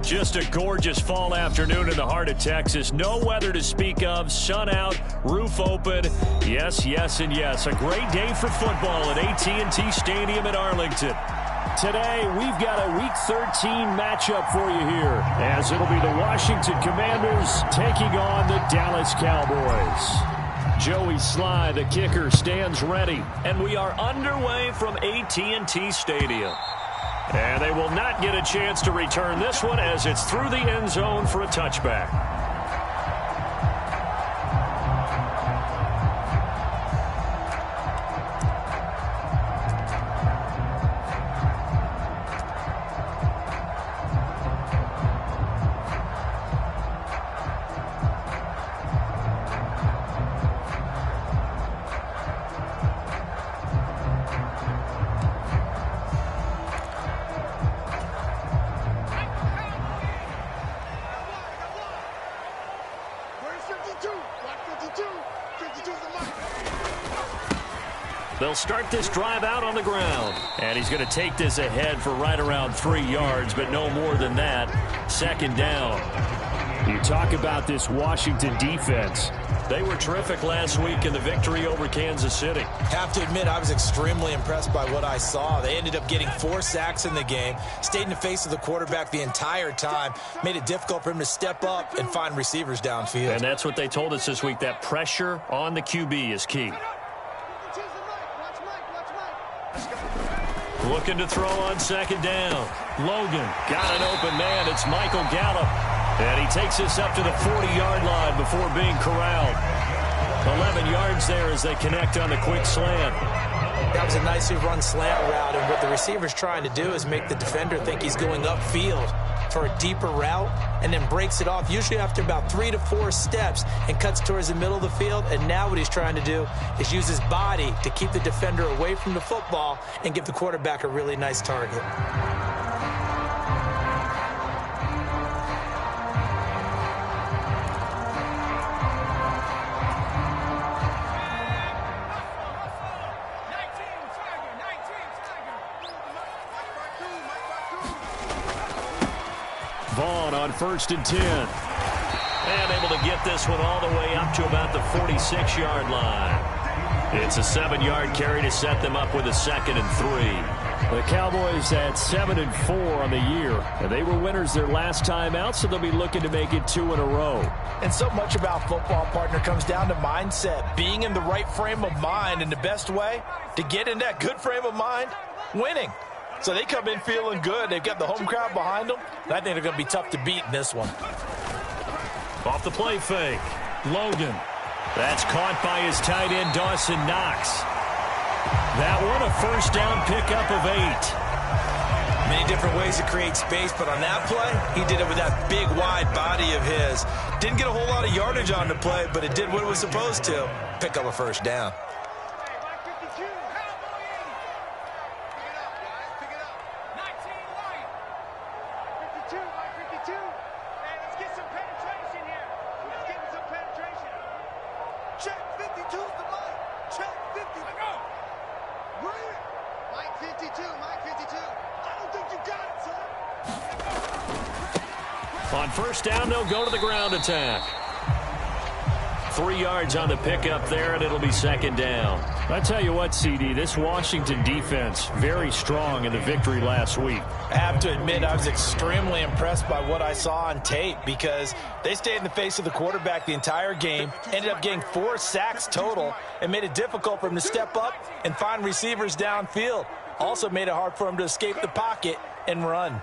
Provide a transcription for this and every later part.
Just a gorgeous fall afternoon in the heart of Texas. No weather to speak of. Sun out, roof open. Yes, yes, and yes. A great day for football at AT&T Stadium in Arlington. Today, we've got a Week 13 matchup for you here, as it'll be the Washington Commanders taking on the Dallas Cowboys. Joey Sly, the kicker, stands ready, and we are underway from AT&T Stadium. And they will not get a chance to return this one as it's through the end zone for a touchback. They'll start this drive out on the ground. And he's going to take this ahead for right around 3 yards, but no more than that. Second down. You talk about this Washington defense. They were terrific last week in the victory over Kansas City. Have to admit, I was extremely impressed by what I saw. They ended up getting 4 sacks in the game, stayed in the face of the quarterback the entire time, made it difficult for him to step up and find receivers downfield. And that's what they told us this week, that pressure on the QB is key. Looking to throw on second down. Logan got an open man. It's Michael Gallup. And he takes this up to the 40-yard line before being corralled. 11 yards there as they connect on the quick slant. That was a nicely run slant route, and what the receiver's trying to do is make the defender think he's going upfield for a deeper route, and then breaks it off, usually after about 3 to 4 steps, and cuts towards the middle of the field. And now what he's trying to do is use his body to keep the defender away from the football and give the quarterback a really nice target. Vaughn on 1st and 10. And able to get this one all the way up to about the 46-yard line. It's a 7-yard carry to set them up with a 2nd and 3. The Cowboys at 7-4 on the year. And they were winners their last time out, so they'll be looking to make it 2 in a row. And so much about football, partner, comes down to mindset. Being in the right frame of mind, and the best way to get in that good frame of mind, winning. So they come in feeling good. They've got the home crowd behind them. And I think they're going to be tough to beat in this one. Off the play fake. Logan. That's caught by his tight end, Dawson Knox. That one a first down pickup of 8. Many different ways to create space, but on that play, he did it with that big, wide body of his. Didn't get a whole lot of yardage on the play, but it did what it was supposed to. Pick up a first down. On first down, they'll go to the ground attack. 3 yards on the pickup there, and it'll be second down. I tell you what, CD, this Washington defense, very strong in the victory last week. I have to admit, I was extremely impressed by what I saw on tape, because they stayed in the face of the quarterback the entire game, ended up getting 4 sacks total, and made it difficult for him to step up and find receivers downfield. Also made it hard for him to escape the pocket and run.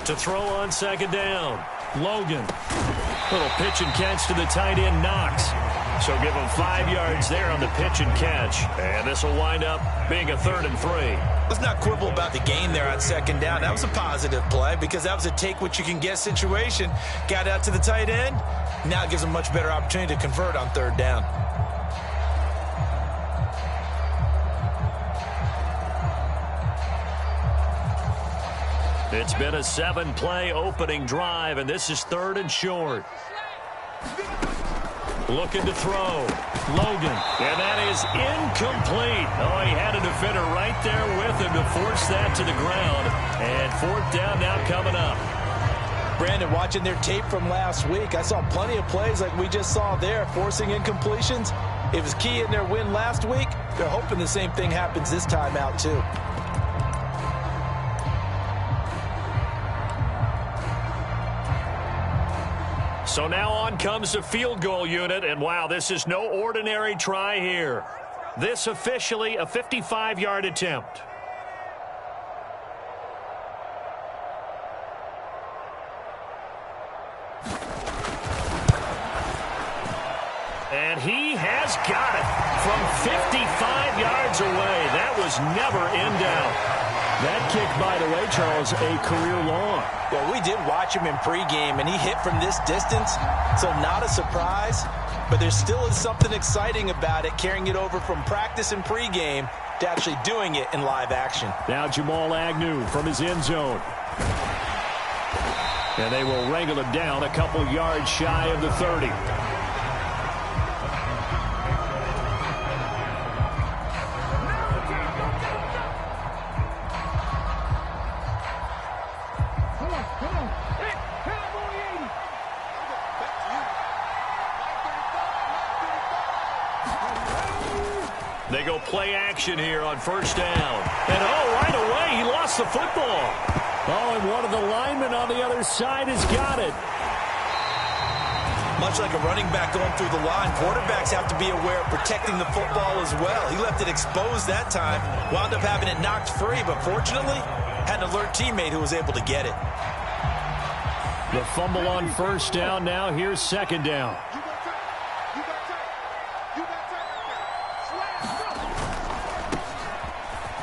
To throw on second down. Logan. Little pitch and catch to the tight end, Knox. So give him 5 yards there on the pitch and catch. And this will wind up being a 3rd and 3. Let's not quibble about the gain there on second down. That was a positive play because that was a take-what-you-can-get situation. Got out to the tight end. Now it gives him a much better opportunity to convert on 3rd down. It's been a 7-play opening drive, and this is 3rd and short. Looking to throw. Logan. And that is incomplete. Oh, he had a defender right there with him to force that to the ground. And fourth down now coming up. Brandon, watching their tape from last week, I saw plenty of plays like we just saw there, forcing incompletions. It was key in their win last week. They're hoping the same thing happens this time out, too. So now on comes the field goal unit, and wow, this is no ordinary try here. This officially a 55-yard attempt. And he has got it from 55 yards away. That was never in doubt. That kick, by the way, Charles, a career long. Well, we did watch him in pregame, and he hit from this distance, so not a surprise. But there still is something exciting about it, carrying it over from practice and pregame to actually doing it in live action. Now Jamal Agnew from his end zone. And they will wrangle him down a couple yards shy of the 30. They go play action here on first down. And oh, right away, he lost the football. Oh, and one of the linemen on the other side has got it. Much like a running back going through the line, quarterbacks have to be aware of protecting the football as well. He left it exposed that time, wound up having it knocked free, but fortunately, had an alert teammate who was able to get it. The fumble on first down. Now here's second down.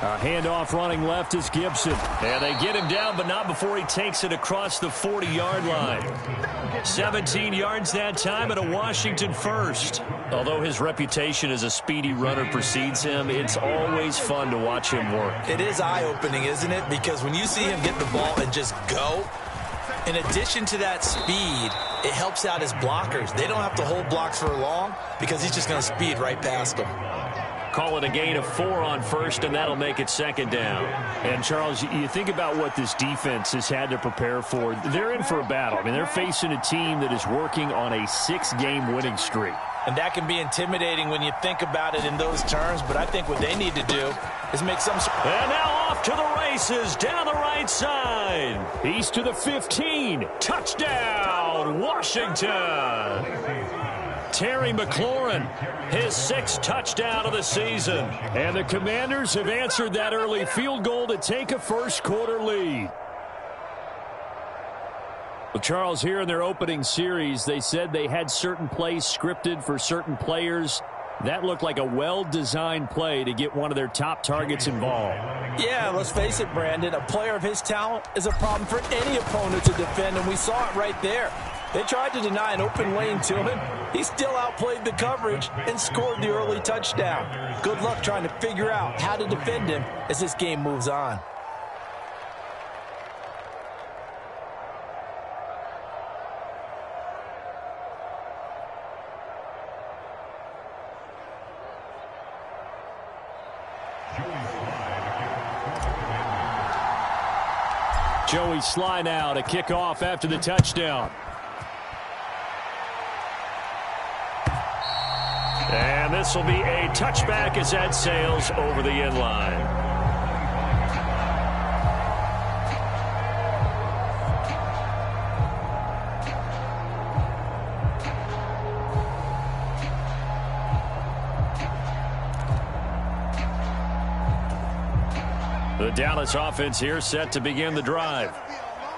A handoff running left is Gibson. And they get him down, but not before he takes it across the 40-yard line. 17 yards that time and a Washington first. Although his reputation as a speedy runner precedes him, it's always fun to watch him work. It is eye-opening, isn't it? Because when you see him get the ball and just go, in addition to that speed, it helps out his blockers. They don't have to hold blocks for long because he's just going to speed right past them. Call it a gain of 4 on first, and that'll make it second down. And, Charles, you think about what this defense has had to prepare for. They're in for a battle. I mean, they're facing a team that is working on a 6-game winning streak. And that can be intimidating when you think about it in those terms, but I think what they need to do is make some... And now off to the races, down the right side. He's to the 15. Touchdown, Washington. Terry McLaurin, his 6th touchdown of the season. And the Commanders have answered that early field goal to take a first-quarter lead. Well, Charles, here in their opening series, they said they had certain plays scripted for certain players. That looked like a well-designed play to get one of their top targets involved. Yeah, let's face it, Brandon. A player of his talent is a problem for any opponent to defend, and we saw it right there. They tried to deny an open lane to him. He still outplayed the coverage and scored the early touchdown. Good luck trying to figure out how to defend him as this game moves on. Joey Sly now to kick off after the touchdown. And this will be a touchback as that sails over the end line. The Dallas offense here set to begin the drive.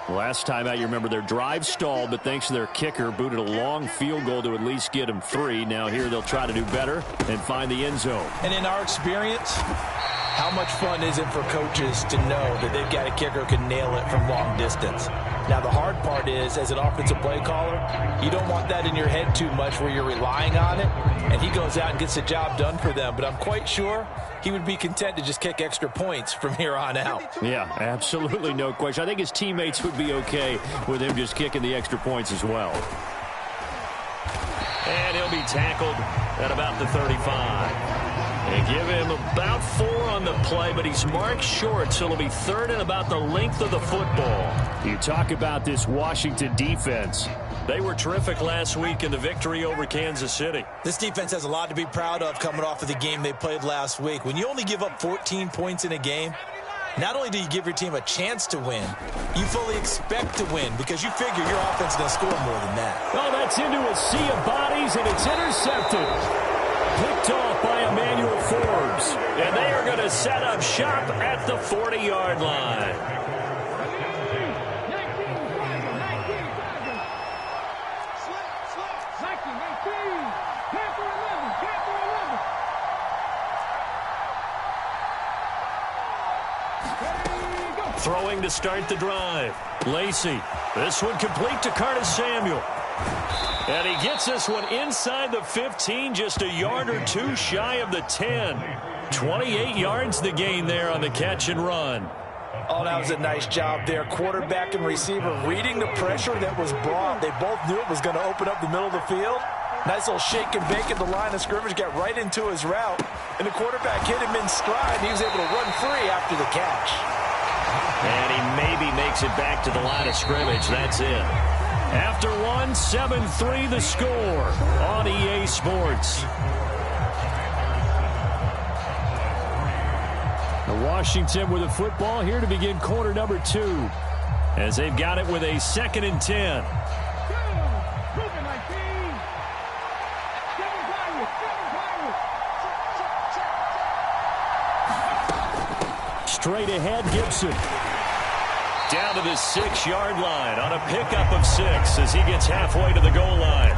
Last time out, you remember their drive stalled, but thanks to their kicker, booted a long field goal to at least get them 3. Now here they'll try to do better and find the end zone. And in our experience, how much fun is it for coaches to know that they've got a kicker who can nail it from long distance? Now, the hard part is, as an offensive play caller, you don't want that in your head too much where you're relying on it, and he goes out and gets the job done for them. But I'm quite sure he would be content to just kick extra points from here on out. Yeah, absolutely no question. I think his teammates would be okay with him just kicking the extra points as well. And he'll be tackled at about the 35. And give him about 4 on the play, but he's marked short, so it'll be 3rd and about the length of the football. You talk about this Washington defense. They were terrific last week in the victory over Kansas City. This defense has a lot to be proud of coming off of the game they played last week. When you only give up 14 points in a game, not only do you give your team a chance to win, you fully expect to win because you figure your offense is going to score more than that. Oh, that's into a sea of bodies, and it's intercepted. Picked off by Emmanuel Forbes. And they are going to set up shop at the 40-yard line. Throwing to start the drive. Lacey. This one complete to Curtis Samuel. And he gets this one inside the 15, just a yard or 2 shy of the 10. 28 yards the gain there on the catch and run. Oh, that was a nice job there. Quarterback and receiver reading the pressure that was brought. They both knew it was going to open up the middle of the field. Nice little shake and bake at the line of scrimmage, got right into his route. And the quarterback hit him in stride, and he was able to run free after the catch. And he maybe makes it back to the line of scrimmage. That's it. After 1, 7-3 the score on EA Sports. Washington with the football here to begin quarter number 2. As they've got it with a 2nd and 10. Straight ahead, Gibson. Down to the 6-yard line on a pickup of 6 as he gets halfway to the goal line.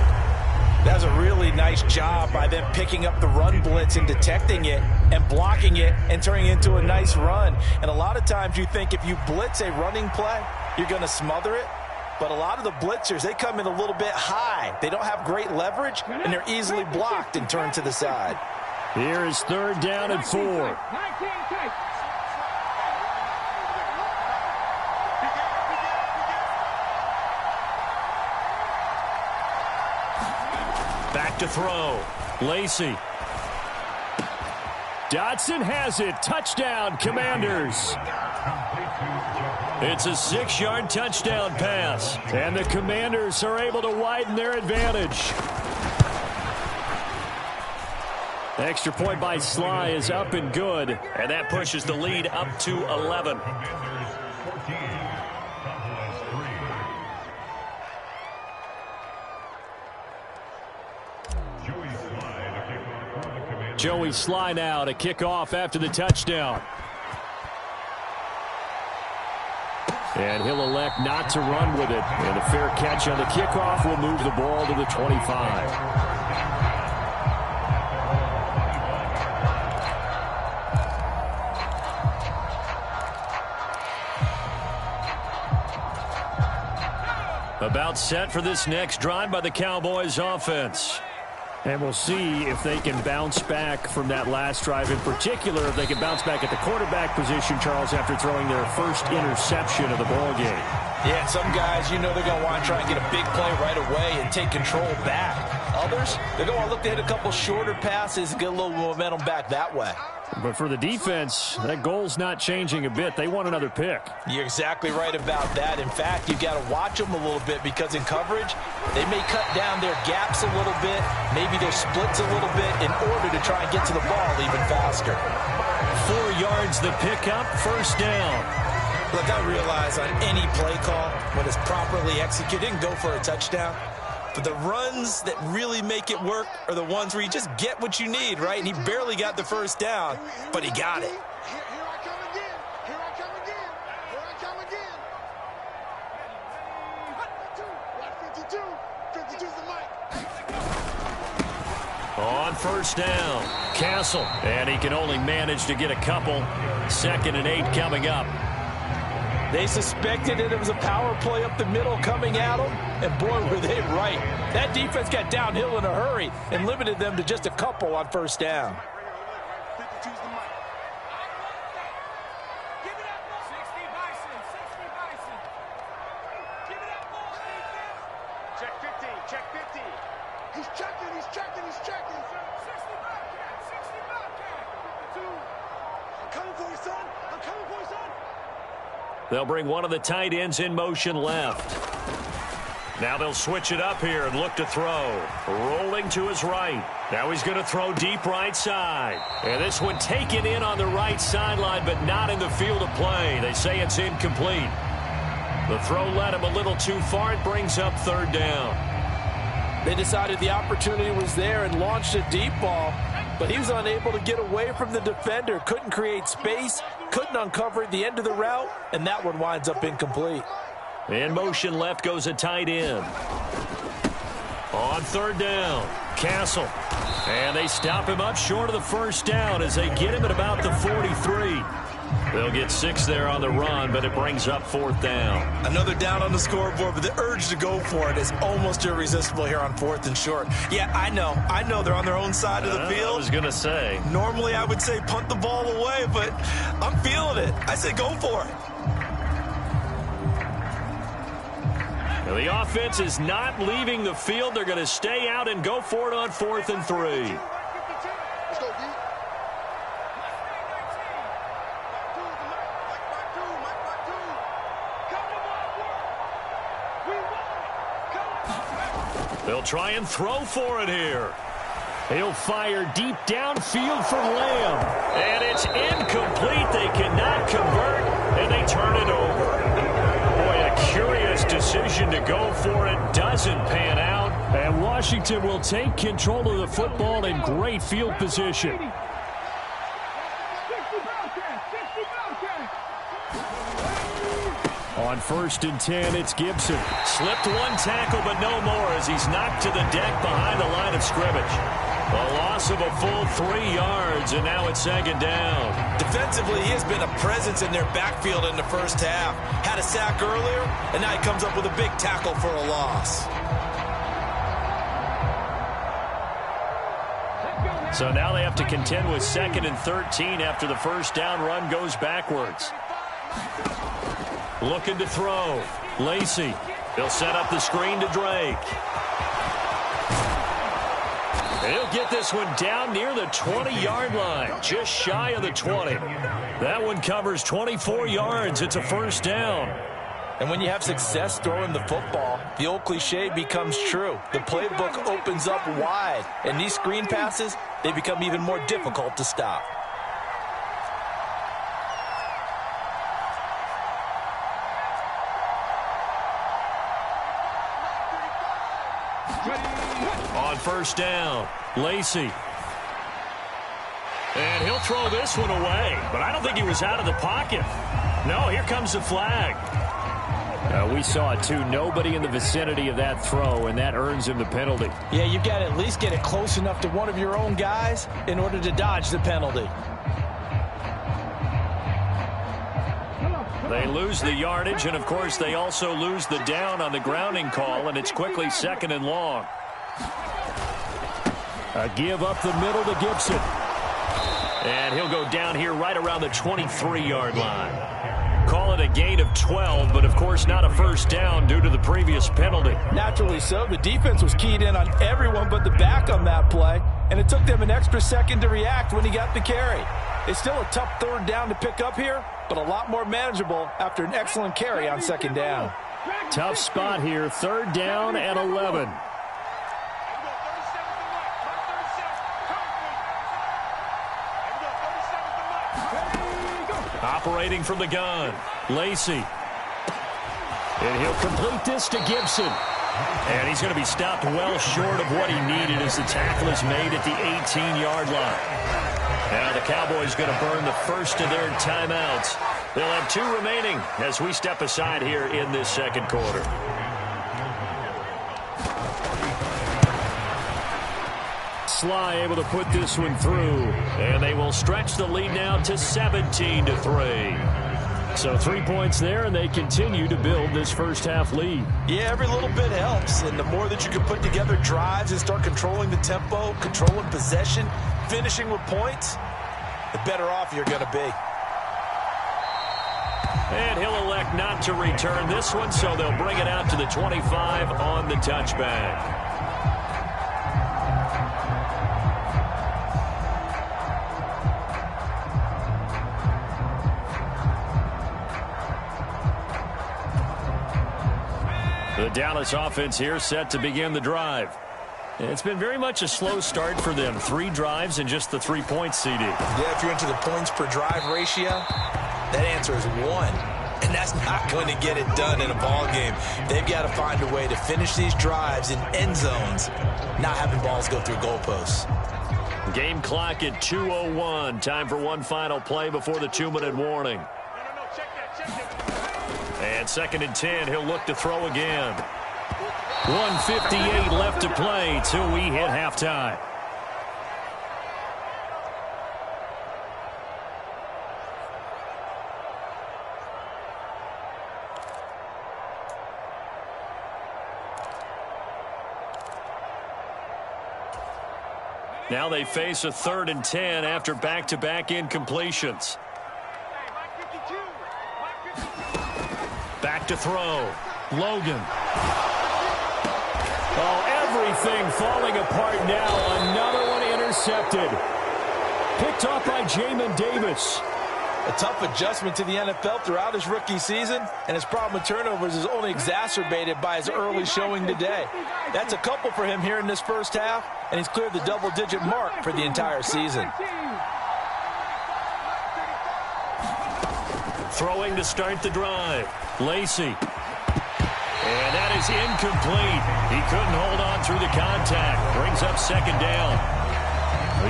That's a really nice job by them picking up the run blitz and detecting it and blocking it and turning it into a nice run. And a lot of times you think if you blitz a running play, you're going to smother it. But a lot of the blitzers, they come in a little bit high. They don't have great leverage, and they're easily blocked and turned to the side. Here is 3rd down and 4. Back to throw. Lacey. Dotson has it. Touchdown, Commanders. It's a 6-yard touchdown pass. And the Commanders are able to widen their advantage. Extra point by Sly is up and good. And that pushes the lead up to 11. Joey Sly now to kick off after the touchdown. And he'll elect not to run with it. And a fair catch on the kickoff will move the ball to the 25. About set for this next drive by the Cowboys offense. And we'll see if they can bounce back from that last drive. In particular, if they can bounce back at the quarterback position, Charles, after throwing their first interception of the ball game. Yeah, and some guys, you know they're going to want to try and get a big play right away and take control back. Others, they're going to look to hit a couple shorter passes and get a little momentum back that way. But for the defense, that goal's not changing a bit. They want another pick. You're exactly right about that. In fact, you've got to watch them a little bit because in coverage, they may cut down their gaps a little bit, maybe their splits a little bit in order to try and get to the ball even faster. 4 yards the pickup, 1st down. Look, I realize on any play call, when it's properly executed, and go for a touchdown. But the runs that really make it work are the ones where you just get what you need, right? And he barely got the 1st down, but he got it. Here I come again. Here I come again. Here I come again. 52. 52's the mic. On 1st down, Castle. And he can only manage to get a couple. 2nd and 8 coming up. They suspected it was a power play up the middle coming at them, and boy, were they right. That defense got downhill in a hurry and limited them to just a couple on 1st down. 52's the mic. Give it up, 60 Bison. 60 Bison. Give it up, ball defense. Check 15. Check 15. He's checking, he's checking, he's checking. 60 Bobcat, 60 Bobcat. I'm coming for you, son. I'm coming for you, son. They'll bring one of the tight ends in motion left. Now they'll switch it up here and look to throw. Rolling to his right. Now he's going to throw deep right side. And this one taken in on the right sideline, but not in the field of play. They say it's incomplete. The throw led him a little too far. It brings up third down. They decided the opportunity was there and launched a deep ball, but he was unable to get away from the defender. Couldn't create space, couldn't uncover at the end of the route, and that one winds up incomplete. In motion left goes a tight end. On third down, Castle. And they stop him up short of the first down as they get him at about the 43. They'll get 6 there on the run, but it brings up fourth down. Another down on the scoreboard, but the urge to go for it is almost irresistible here on fourth and short. Yeah, I know they're on their own side of the field. I was going to say. Normally I would say punt the ball away, but I'm feeling it. I say go for it. The offense is not leaving the field. They're going to stay out and go for it on 4th and 3. Let's go, D. They'll try and throw for it here. He'll fire deep downfield for Lamb. And it's incomplete. They cannot convert, and they turn it over. Boy, a curious decision to go for it. Doesn't pan out. And Washington will take control of the football in great field position. On 1st and 10, it's Gibson. Slipped one tackle, but no more as he's knocked to the deck behind the line of scrimmage. A loss of a full 3 yards, and now it's 2nd down. Defensively, he has been a presence in their backfield in the first half. Had a sack earlier, and now he comes up with a big tackle for a loss. So now they have to contend with 2nd and 13 after the first down run goes backwards. Looking to throw. Lacey. He'll set up the screen to Drake. He'll get this one down near the 20-yard line, just shy of the 20. That one covers 24 yards. It's a first down. And when you have success throwing the football, the old cliche becomes true. The playbook opens up wide, and these screen passes, they become even more difficult to stop. On first down, Lacey. And he'll throw this one away, but I don't think he was out of the pocket. No, here comes the flag. We saw it, too. Nobody in the vicinity of that throw, and that earns him the penalty. Yeah, you've got to at least get it close enough to one of your own guys in order to dodge the penalty. They lose the yardage, and, of course, they also lose the down on the grounding call, and it's quickly 2nd and long. A give up the middle to Gibson. And he'll go down here right around the 23-yard line. Call it a gain of 12, but, of course, not a first down due to the previous penalty. Naturally so. The defense was keyed in on everyone but the back on that play, and it took them an extra second to react when he got the carry. It's still a tough 3rd down to pick up here, but a lot more manageable after an excellent carry on 2nd down. Tough spot here, 3rd down and 11. Operating from the gun, Lacey. And he'll complete this to Gibson. And he's going to be stopped well short of what he needed as the tackle is made at the 18-yard line. Now the Cowboys going to burn the first of their timeouts. They'll have 2 remaining as we step aside here in this 2nd quarter. Sly able to put this one through. And they will stretch the lead now to 17-3. So 3 points there, and they continue to build this first half lead. Yeah, every little bit helps. And the more that you can put together drives and start controlling the tempo, controlling possession, finishing with points, the better off you're going to be. And he'll elect not to return this one, so they'll bring it out to the 25 on the touchback. The Dallas offense here set to begin the drive. It's been very much a slow start for them. 3 drives and just the 3 points, CD. Yeah, if you're into the points per drive ratio, that answer is 1. And that's not going to get it done in a ball game. They've got to find a way to finish these drives in end zones, not having balls go through goalposts. Game clock at 2:01. Time for one final play before the 2-minute warning. And 2nd and 10, he'll look to throw again. 1:58 left to play till we hit halftime. Now they face a 3rd and 10 after back-to-back incompletions. Back to throw. Logan. Oh, everything falling apart now. Another one intercepted. Picked off by Jamin Davis. A tough adjustment to the NFL throughout his rookie season, and his problem with turnovers is only exacerbated by his early showing today. That's a couple for him here in this first half, and he's cleared the double-digit mark for the entire season. Throwing to start the drive. Lacey. And that is incomplete. He couldn't hold on through the contact. Brings up 2nd down.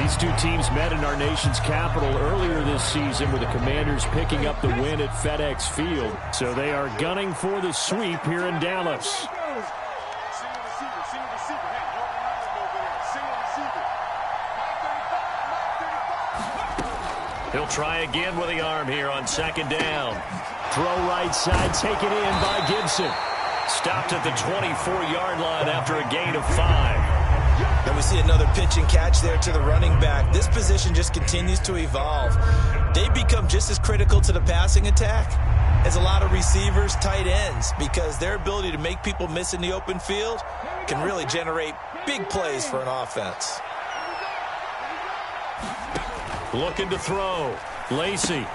These two teams met in our nation's capital earlier this season with the Commanders picking up the win at FedEx Field. So they are gunning for the sweep here in Dallas. He'll try again with the arm here on 2nd down. Throw right side, taken in by Gibson. Stopped at the 24-yard line after a gain of 5. And we see another pitch and catch there to the running back. This position just continues to evolve. They become just as critical to the passing attack as a lot of receivers, tight ends, because their ability to make people miss in the open field can really generate big plays for an offense. Looking to throw. Lacey.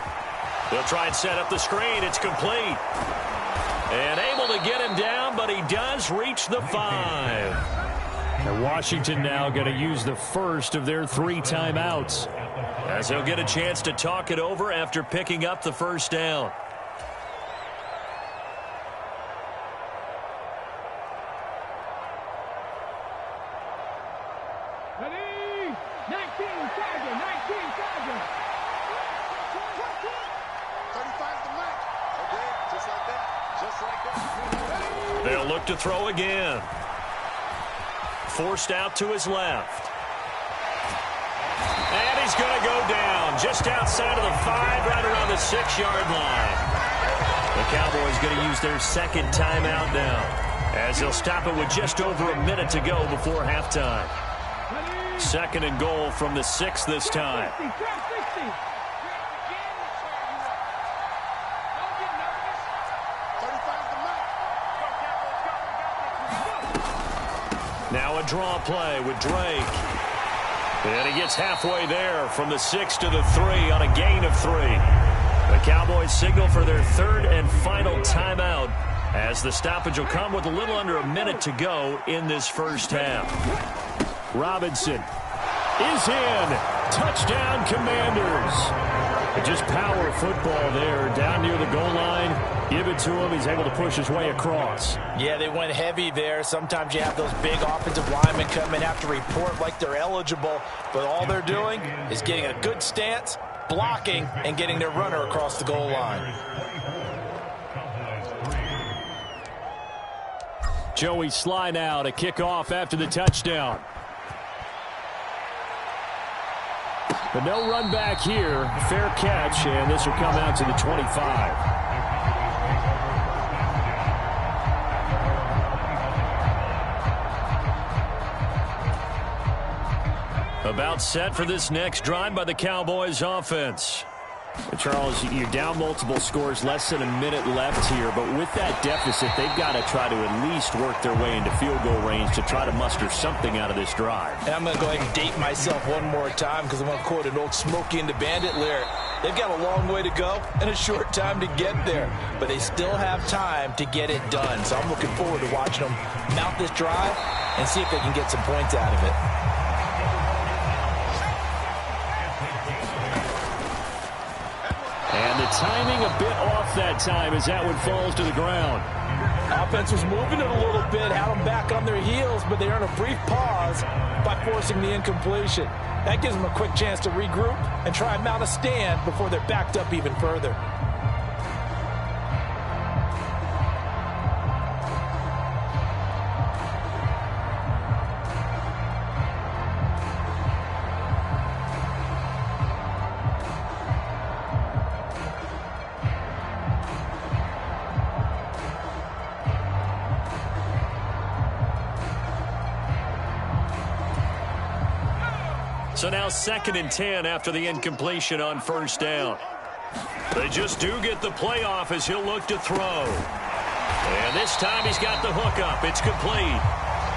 They'll try and set up the screen. It's complete. And able to get him down, but he does reach the 5. And Washington now going to use the first of their 3 timeouts, as he'll get a chance to talk it over after picking up the first down. Ready? 19,000. 35 to Mike. Okay, just like that. Just like that. They'll look to throw again. Forced out to his left. And he's going to go down just outside of the 5, right around the 6-yard line. The Cowboys going to use their 2nd timeout now, as they'll stop it with just over a minute to go before halftime. 2nd and goal from the 6 this time. Now a draw play with Drake. And he gets halfway there from the 6 to the 3 on a gain of 3. The Cowboys signal for their 3rd and final timeout, as the stoppage will come with a little under a minute to go in this first half. Robinson is in. Touchdown, Commanders. Just power football there down near the goal line. Give it to him. He's able to push his way across. Yeah, they went heavy there. Sometimes you have those big offensive linemen come in, have to report like they're eligible, but all they're doing is getting a good stance, blocking, and getting their runner across the goal line. Joey Sly now to kick off after the touchdown. But no run back here. Fair catch, and this will come out to the 25. About set for this next drive by the Cowboys offense. Charles, you're down multiple scores, less than a minute left here, but with that deficit, they've got to try to at least work their way into field goal range to try to muster something out of this drive. And I'm going to go ahead and date myself one more time because I want to quote an old Smokey and the Bandit lyric. They've got a long way to go and a short time to get there, but they still have time to get it done. So I'm looking forward to watching them mount this drive and see if they can get some points out of it. And the timing a bit off that time as that one falls to the ground. Offense was moving it a little bit, had them back on their heels, but they earned a brief pause by forcing the incompletion. That gives them a quick chance to regroup and try and mount a stand before they're backed up even further. So now 2nd and 10 after the incompletion on first down. They just do get the playoff as he'll look to throw. And this time he's got the hook up. It's complete.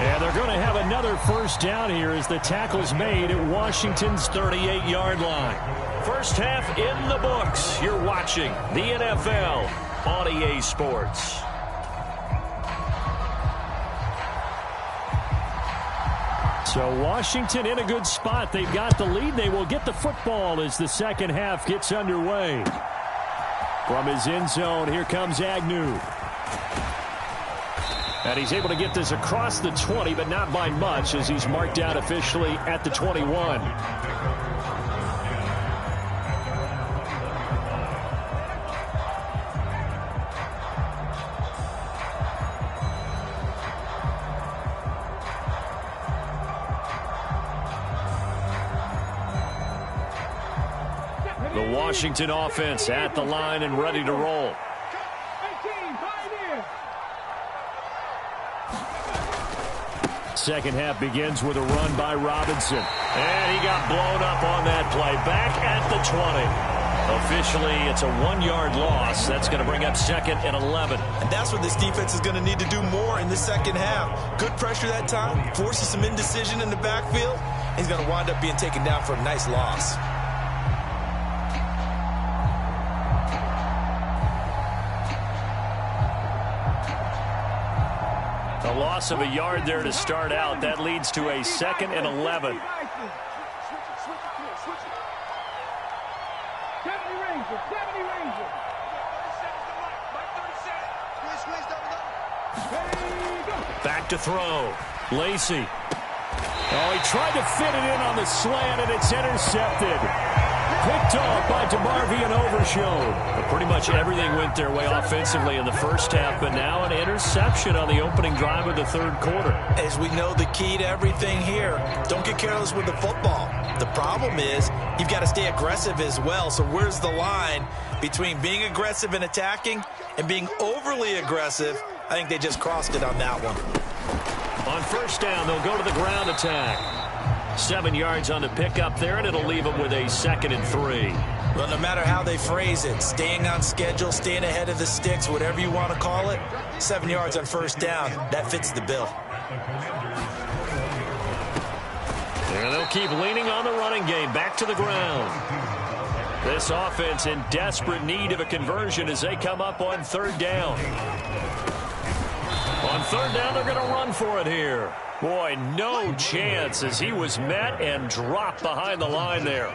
And they're going to have another first down here as the tackle's made at Washington's 38-yard line. First half in the books. You're watching the NFL on EA Sports. So Washington in a good spot. They've got the lead. They will get the football as the second half gets underway. From his end zone, here comes Agnew. And he's able to get this across the 20, but not by much as he's marked out officially at the 21. The Washington offense at the line and ready to roll. Second half begins with a run by Robinson. And he got blown up on that play. Back at the 20. Officially, it's a 1-yard loss. That's going to bring up 2nd and 11. And that's what this defense is going to need to do more in the second half. Good pressure that time, forces some indecision in the backfield. He's going to wind up being taken down for a nice loss. A loss of a yard there to start out. That leads to a 2nd and 11. Back to throw. Lacey. Oh, he tried to fit it in on the slant, and it's intercepted. Picked off by DeMarvion Overshown. Pretty much everything went their way offensively in the first half, but now an interception on the opening drive of the third quarter. As we know, the key to everything here, don't get careless with the football. The problem is you've got to stay aggressive as well. So where's the line between being aggressive and attacking and being overly aggressive? I think they just crossed it on that one. On first down, they'll go to the ground attack. 7 yards on the pickup there, and it'll leave them with a 2nd and 3. Well, no matter how they phrase it, staying on schedule, staying ahead of the sticks, whatever you want to call it, 7 yards on first down, that fits the bill. And they'll keep leaning on the running game. Back to the ground. This offense in desperate need of a conversion as they come up on third down. On third down, they're going to run for it here. Boy, no chance as he was met and dropped behind the line there.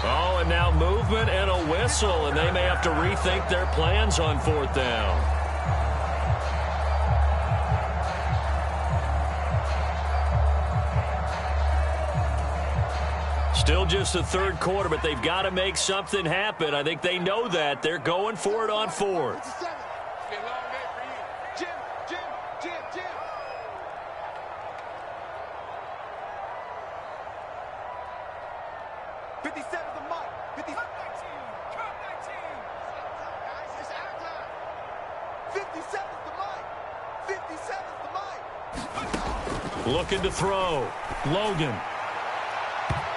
Oh, and now movement and a whistle, and they may have to rethink their plans on fourth down. Still just the third quarter, but they've got to make something happen. I think they know that. They're going for it on fourth. Looking to throw. Logan.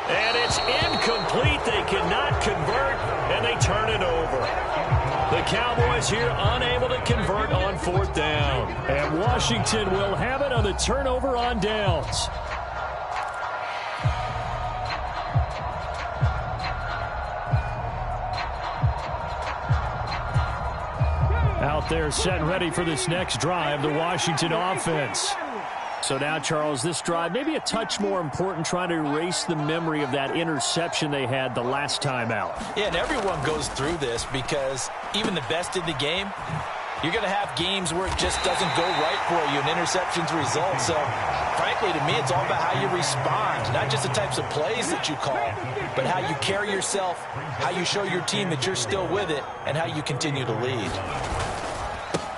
And it's incomplete. They cannot convert, and they turn it over. The Cowboys here unable to convert on fourth down. And what Washington will have it on the turnover on downs. Out there set and ready for this next drive, the Washington offense. So now, Charles, this drive maybe a touch more important, trying to erase the memory of that interception they had the last time out. Yeah, and everyone goes through this because even the best in the game, you're going to have games where it just doesn't go right for you and interceptions result. So, frankly, to me, it's all about how you respond, not just the types of plays that you call, but how you carry yourself, how you show your team that you're still with it, and how you continue to lead.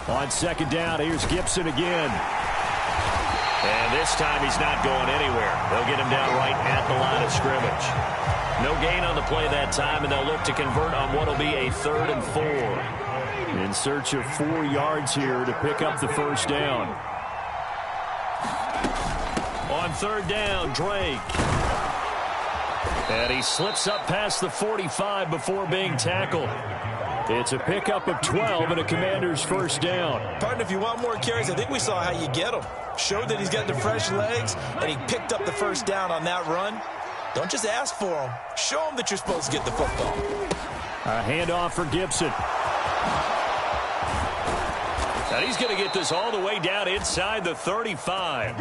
On second down, here's Gibson again. And this time he's not going anywhere. They'll get him down right at the line of scrimmage. No gain on the play that time, and they'll look to convert on what will be a 3rd and 4. In search of 4 yards here to pick up the first down. On 3rd down, Drake. And he slips up past the 45 before being tackled. It's a pickup of 12 and a Commander's first down. Partner, if you want more carries, I think we saw how you get him. Showed that he's got the fresh legs, and he picked up the first down on that run. Don't just ask for him. Show him that you're supposed to get the football. A handoff for Gibson. And he's going to get this all the way down inside the 35.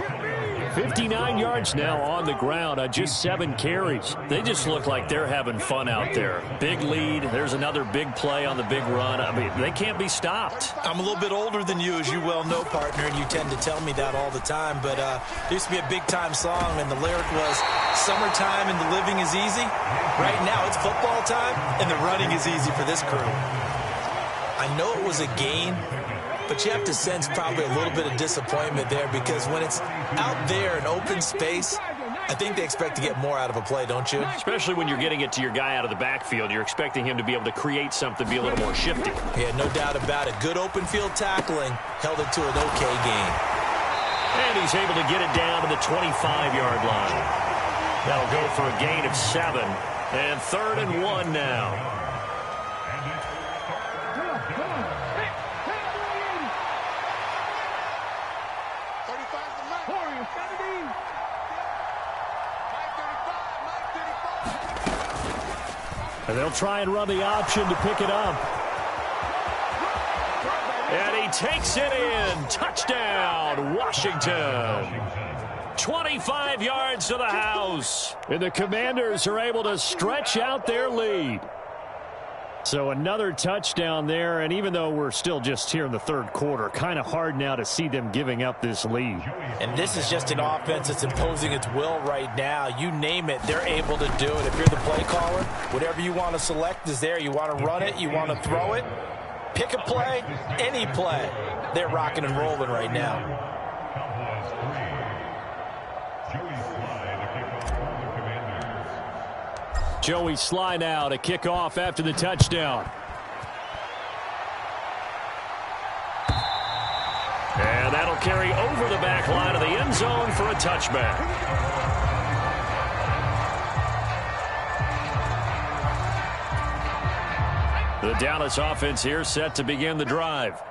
59 yards now on the ground on just 7 carries. They just look like they're having fun out there. Big lead. There's another big play on the big run. I mean, they can't be stopped. I'm a little bit older than you, as you well know, partner, and you tend to tell me that all the time. But there used to be a big-time song, and the lyric was, "Summertime and the living is easy." Right now, it's football time, and the running is easy for this crew. I know it was a gain, but you have to sense probably a little bit of disappointment there, because when it's out there in open space, I think they expect to get more out of a play, don't you? Especially when you're getting it to your guy out of the backfield. You're expecting him to be able to create something, be a little more shifty. Yeah, no doubt about it. Good open field tackling held it to an okay gain. And he's able to get it down to the 25-yard line. That'll go for a gain of 7. And 3rd and 1 now. And they'll try and run the option to pick it up. And he takes it in. Touchdown, Washington. 25 yards to the house. And the Commanders are able to stretch out their lead. So another touchdown there, and even though we're still just here in the 3rd quarter, kind of hard now to see them giving up this lead. And this is just an offense that's imposing its will right now. You name it, they're able to do it. If you're the play caller, whatever you want to select is there. You want to run it, you want to throw it, pick a play, any play. They're rocking and rolling right now. Joey Sly now to kick off after the touchdown. And that'll carry over the back line of the end zone for a touchback. The Dallas offense here set to begin the drive.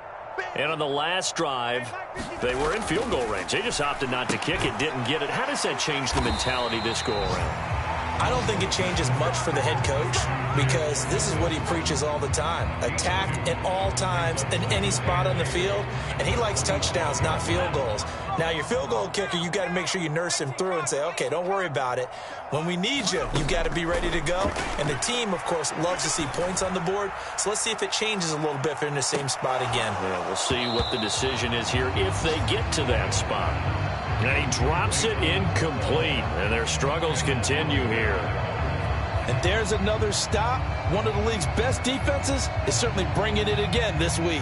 And on the last drive, they were in field goal range. They just opted not to kick it, didn't get it. How does that change the mentality this go around? I don't think it changes much for the head coach, because this is what he preaches all the time. Attack at all times in any spot on the field, and he likes touchdowns, not field goals. Now, your field goal kicker, you got to make sure you nurse him through and say, okay, don't worry about it. When we need you, you got to be ready to go. And the team, of course, loves to see points on the board. So let's see if it changes a little bit if they're in the same spot again. Well, we'll see what the decision is here if they get to that spot. And he drops it incomplete, and their struggles continue here. And there's another stop. One of the league's best defenses is certainly bringing it again this week.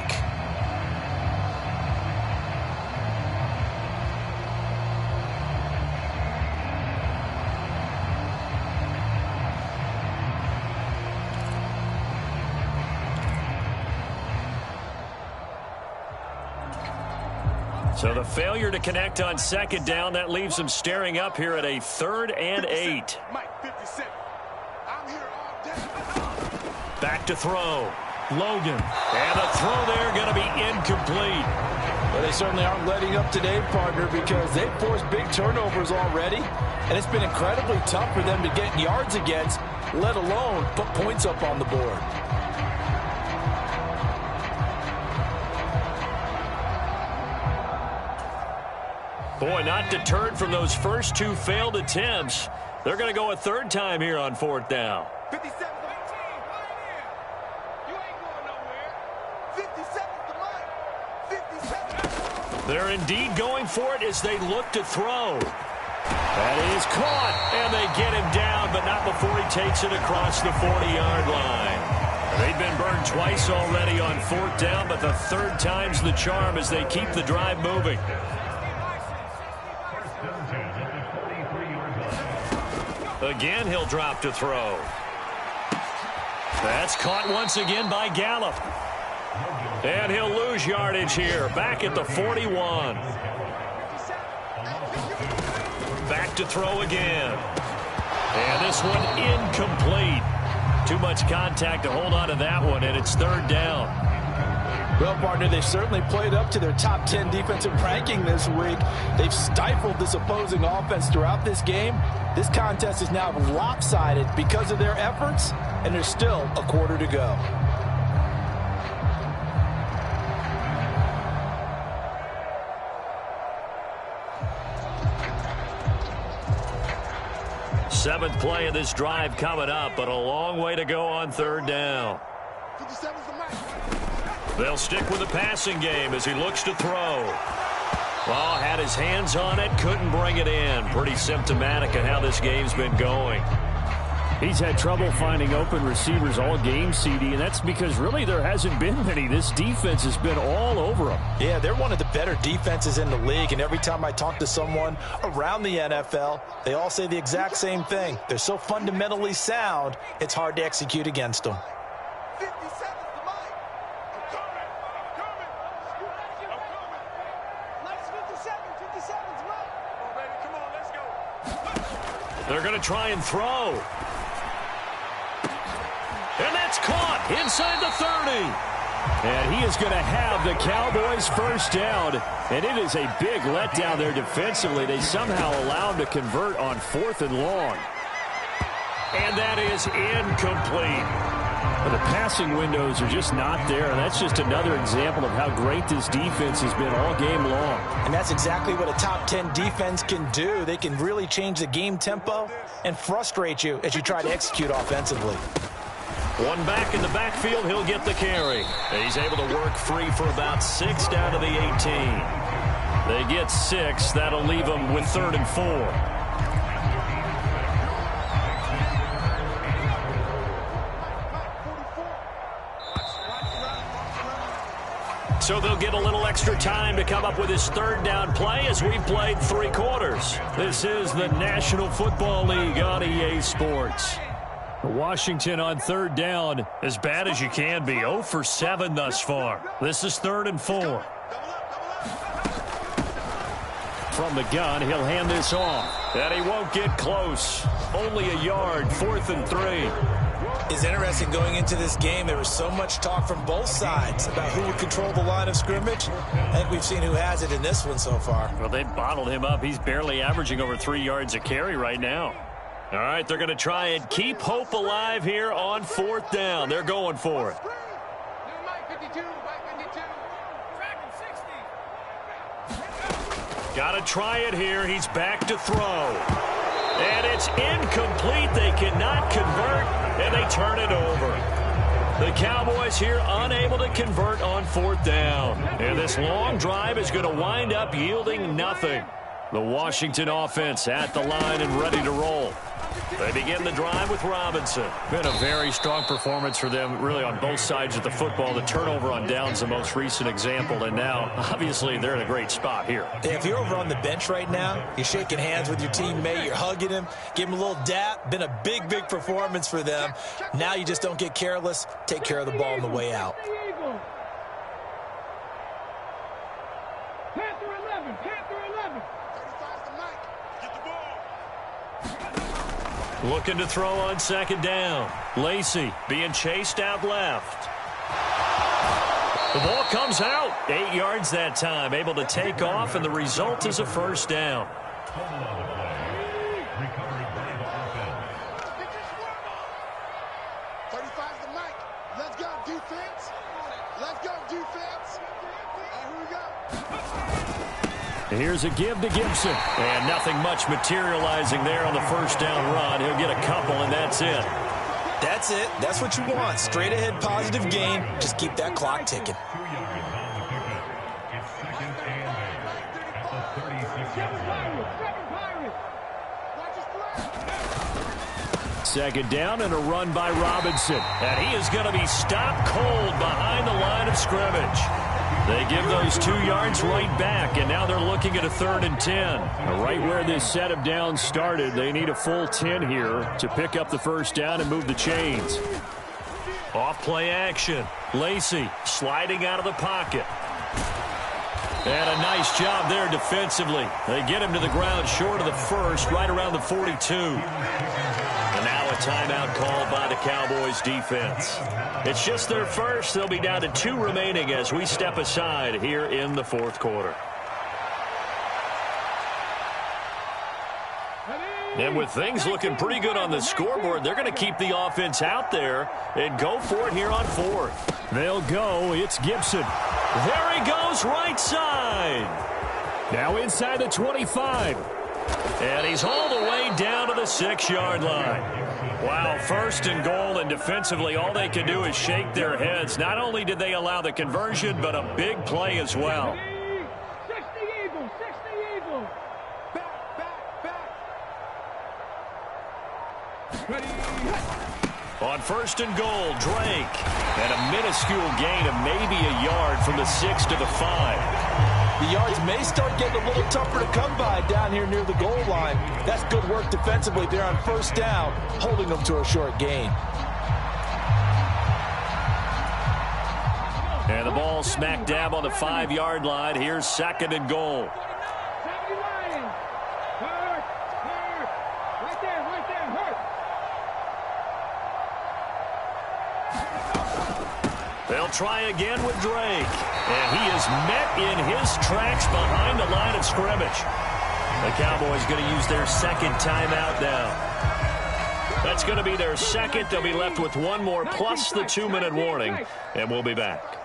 So the failure to connect on second down, that leaves them staring up here at a 3rd and 8. Back to throw. Logan. And the throw there going to be incomplete. Well, they certainly aren't letting up today, partner, because they've forced big turnovers already, and it's been incredibly tough for them to get yards against, let alone put points up on the board. Boy, not deterred from those first two failed attempts. They're going to go a third time here on fourth down. 57's the line. You ain't going nowhere. 57's the line. 57. They're indeed going for it as they look to throw. That is caught, and they get him down, but not before he takes it across the 40-yard line. They've been burned twice already on fourth down, but the third time's the charm as they keep the drive moving. Again, he'll drop to throw. That's caught once again by Gallup. And he'll lose yardage here, back at the 41. Back to throw again. And this one incomplete. Too much contact to hold on to that one, and it's third down. Well, partner, they've certainly played up to their top 10 defensive ranking this week. They've stifled this opposing offense throughout this game. This contest is now lopsided because of their efforts, and there's still a quarter to go. Seventh play of this drive coming up, but a long way to go on third down. 57's the match. They'll stick with the passing game as he looks to throw. Well, had his hands on it, couldn't bring it in. Pretty symptomatic of how this game's been going. He's had trouble finding open receivers all game, CD, and that's because really there hasn't been many. This defense has been all over him. Yeah, they're one of the better defenses in the league, and every time I talk to someone around the NFL, they all say the exact same thing. They're so fundamentally sound, it's hard to execute against them. 57's the line. I'm coming. Nice 57. 57's the line. Come on, baby. Come on, let's go. They're going to try and throw. And that's caught inside the 30. And he is going to have the Cowboys first down. And it is a big letdown there defensively. They somehow allow him to convert on fourth and long. And that is incomplete. But the passing windows are just not there. And that's just another example of how great this defense has been all game long. And that's exactly what a top 10 defense can do. They can really change the game tempo and frustrate you as you try to execute offensively. One back in the backfield, he'll get the carry. He's able to work free for about 6 down to the 18. They get 6. That'll leave them with 3rd and 4. So they'll get a little extra time to come up with his third down play as we've played 3 quarters. This is the National Football League on EA Sports. Washington on third down, as bad as you can be. 0 for 7 thus far. This is 3rd and 4. From the gun, he'll hand this off. And he won't get close. Only a yard, 4th and 3. It's interesting going into this game. There was so much talk from both sides about who would control the line of scrimmage. I think we've seen who has it in this one so far. Well, they bottled him up. He's barely averaging over 3 yards a carry right now. All right, they're going to try and keep hope alive here on 4th down. They're going for it. Got to try it here. He's back to throw. And it's incomplete. They cannot convert, and they turn it over. The Cowboys here unable to convert on 4th down. And this long drive is going to wind up yielding nothing. The Washington offense at the line and ready to roll. They begin the drive with Robinson. Been a very strong performance for them, really, on both sides of the football. The turnover on down's the most recent example, and now, obviously, they're in a great spot here. If you're over on the bench right now, you're shaking hands with your teammate, you're hugging him, give him a little dap. Been a big, big performance for them. Now you just don't get careless. Take care of the ball on the way out. Panther 11. 35's the mic. Get the ball. Looking to throw on 2nd down. Lacey being chased out left. The ball comes out. 8 yards that time. Able to take off, and the result is a first down. Here's a give to Gibson. And nothing much materializing there on the first down run. He'll get a couple, and that's it. That's it. That's what you want. Straight ahead positive gain. Just keep that clock ticking. Second down and a run by Robinson. And he is going to be stopped cold behind the line of scrimmage. They give those 2 yards right back, and now they're looking at a 3rd and 10. Right where this set of downs started, they need a full 10 here to pick up the first down and move the chains. Off play action. Lacey sliding out of the pocket. And a nice job there defensively. They get him to the ground short of the first, right around the 42. And now a timeout called by the Cowboys defense. It's just their first. They'll be down to 2 remaining as we step aside here in the 4th quarter. And with things looking pretty good on the scoreboard, they're going to keep the offense out there and go for it here on 4th. They'll go. It's Gibson. There he goes, right side. Now inside the 25. And he's all the way down to the 6-yard line. Wow, 1st and goal, and defensively all they can do is shake their heads. Not only did they allow the conversion, but a big play as well. 60 Eagles, 60 Eagles. On 1st and goal, Drake. And a minuscule gain of maybe a yard from the 6 to the 5. The yards may start getting a little tougher to come by down here near the goal line. That's good work defensively there on 1st down, holding them to a short gain. And the ball smack dab on the 5-yard line. Here's 2nd and goal. They'll try again with Drake. And he is met in his tracks behind the line of scrimmage. The Cowboys going to use their 2nd timeout now. That's going to be their 2nd. They'll be left with 1 more plus the 2-minute warning. And we'll be back.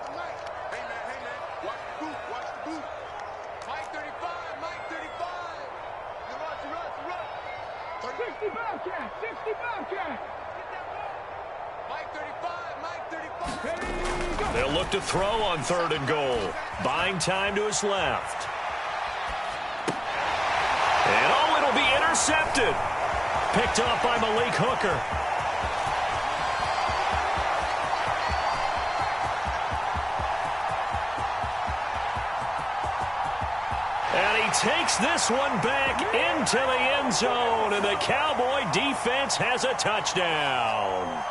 They'll look to throw on 3rd and goal. Buying time to his left. And oh, it'll be intercepted. Picked off by Malik Hooker. And he takes this one back into the end zone, and the Cowboy defense has a touchdown.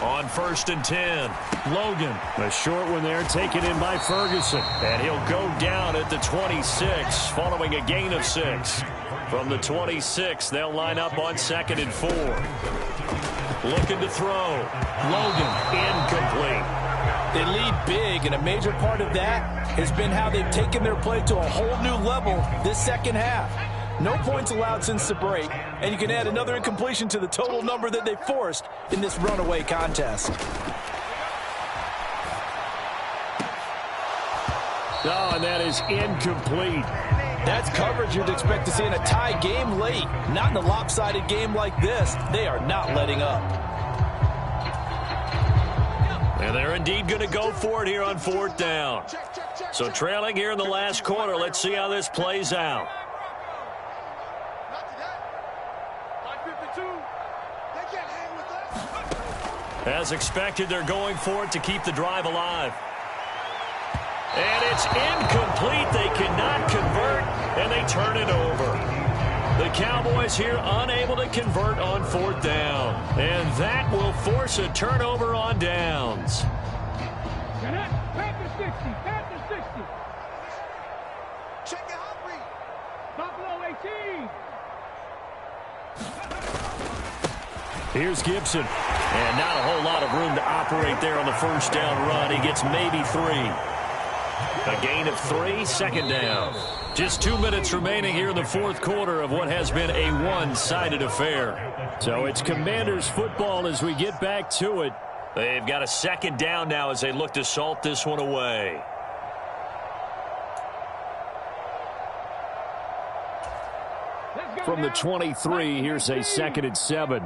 On 1st and 10, Logan. A short one there, taken in by Ferguson. And he'll go down at the 26, following a gain of 6. From the 26, they'll line up on 2nd and 4. Looking to throw. Logan, incomplete. They lead big, and a major part of that has been how they've taken their play to a whole new level this 2nd half. No points allowed since the break, and you can add another incompletion to the total number that they forced in this runaway contest. Oh, and that is incomplete. That's coverage you'd expect to see in a tie game late. Not in a lopsided game like this. They are not letting up. And they're indeed going to go for it here on 4th down. So trailing here in the last quarter, let's see how this plays out. As expected, they're going for it to keep the drive alive. And it's incomplete. They cannot convert, and they turn it over. The Cowboys here unable to convert on 4th down. And that will force a turnover on downs. Panther 60, Panther 60. Check it out, Buffalo 18. Here's Gibson. And not a whole lot of room to operate there on the first down run. He gets maybe 3. A gain of 3, second down. Just 2 minutes remaining here in the fourth quarter of what has been a one-sided affair. So it's Commanders football as we get back to it. They've got a second down now as they look to salt this one away. From the 23, here's a 2nd and 7.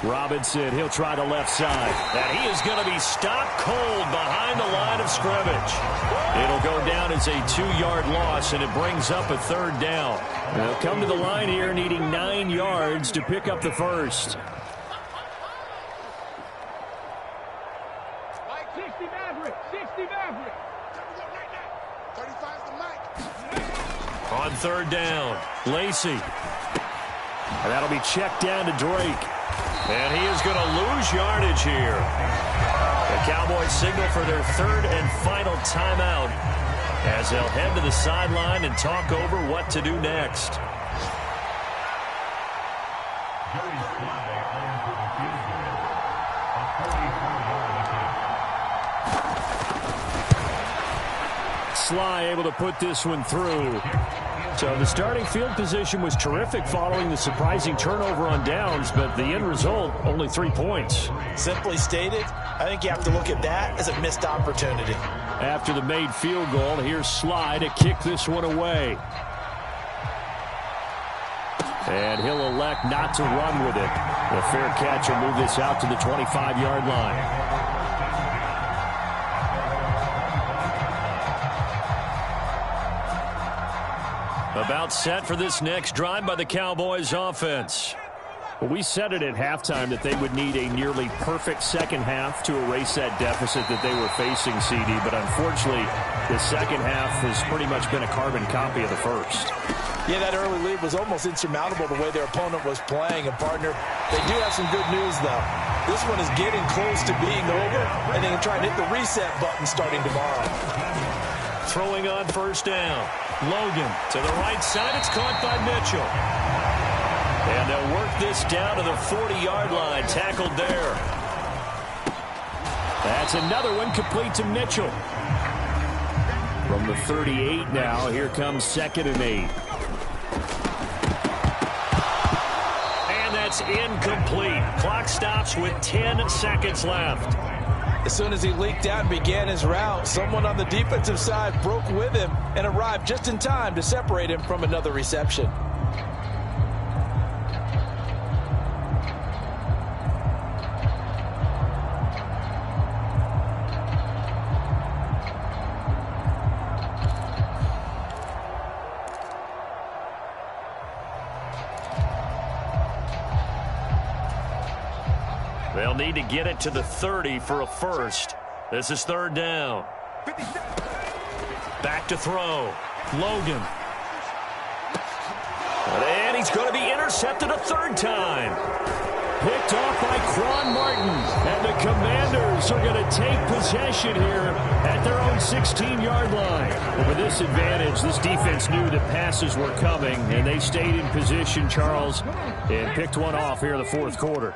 Robinson, he'll try the left side. And he is going to be stopped cold behind the line of scrimmage. It'll go down as a 2-yard loss, and it brings up a third down. They'll come to the line here needing 9 yards to pick up the first. Mike, 60 Maverick, 60 Maverick. 35's the Mike. On third down, Lacey. And that'll be checked down to Drake. And he is going to lose yardage here. The Cowboys signal for their third and final timeout as they'll head to the sideline and talk over what to do next. Sly able to put this one through. So the starting field position was terrific following the surprising turnover on downs, but the end result, only 3 points. Simply stated, I think you have to look at that as a missed opportunity. After the made field goal, here's Sly to kick this one away. And he'll elect not to run with it. The fair catch will move this out to the 25-yard line. About set for this next drive by the Cowboys offense. Well, we said it at halftime that they would need a nearly perfect second half to erase that deficit that they were facing, CD. But unfortunately, the second half has pretty much been a carbon copy of the first. Yeah, that early lead was almost insurmountable the way their opponent was playing. And, partner, they do have some good news, though. This one is getting close to being over, and they can try and hit the reset button starting tomorrow. Throwing on first down. Logan to the right side. It's caught by Mitchell. And they'll work this down to the 40-yard line. Tackled there. That's another one complete to Mitchell. From the 38 now, here comes 2nd and 8. And that's incomplete. Clock stops with 10 seconds left. As soon as he leaked out and began his route, someone on the defensive side broke with him and arrived just in time to separate him from another reception. They'll need to get it to the 30 for a first. This is third down. Back to throw. Logan. And he's going to be intercepted a third time. Picked off by Quan Martin. And the Commanders are going to take possession here at their own 16-yard line. But with this advantage, this defense knew that passes were coming, and they stayed in position, Charles, and picked one off here in the fourth quarter.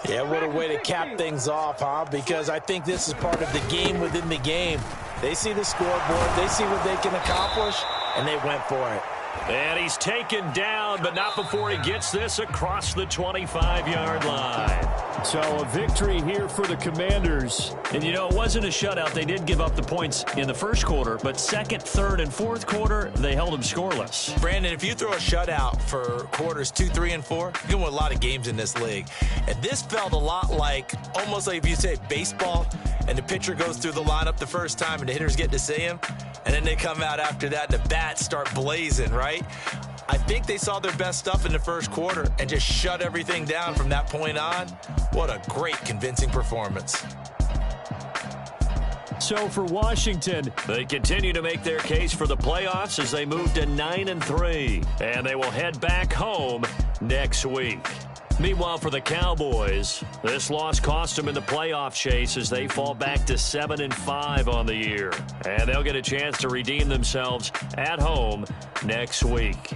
Yeah, what a way to cap things off, huh? Because I think this is part of the game within the game. They see the scoreboard, they see what they can accomplish, and they went for it. And he's taken down, but not before he gets this across the 25-yard line. So a victory here for the Commanders. And, you know, it wasn't a shutout. They did give up the points in the first quarter, but second, third, and fourth quarter, they held them scoreless. Brandon, if you throw a shutout for quarters 2, 3, and 4, you're going to win a lot of games in this league. And this felt a lot like, almost like if you say baseball, and the pitcher goes through the lineup the first time and the hitters get to see him, and then they come out after that and the bats start blazing, right? I think they saw their best stuff in the first quarter and just shut everything down from that point on. What a great, convincing performance. So for Washington, they continue to make their case for the playoffs as they move to 9-3. And they will head back home next week. Meanwhile, for the Cowboys, this loss cost them in the playoff chase as they fall back to 7-5 on the year. And they'll get a chance to redeem themselves at home next week.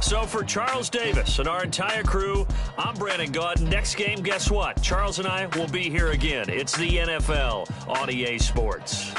So for Charles Davis and our entire crew, I'm Brandon Gaudin. Next game, guess what? Charles and I will be here again. It's the NFL on EA Sports.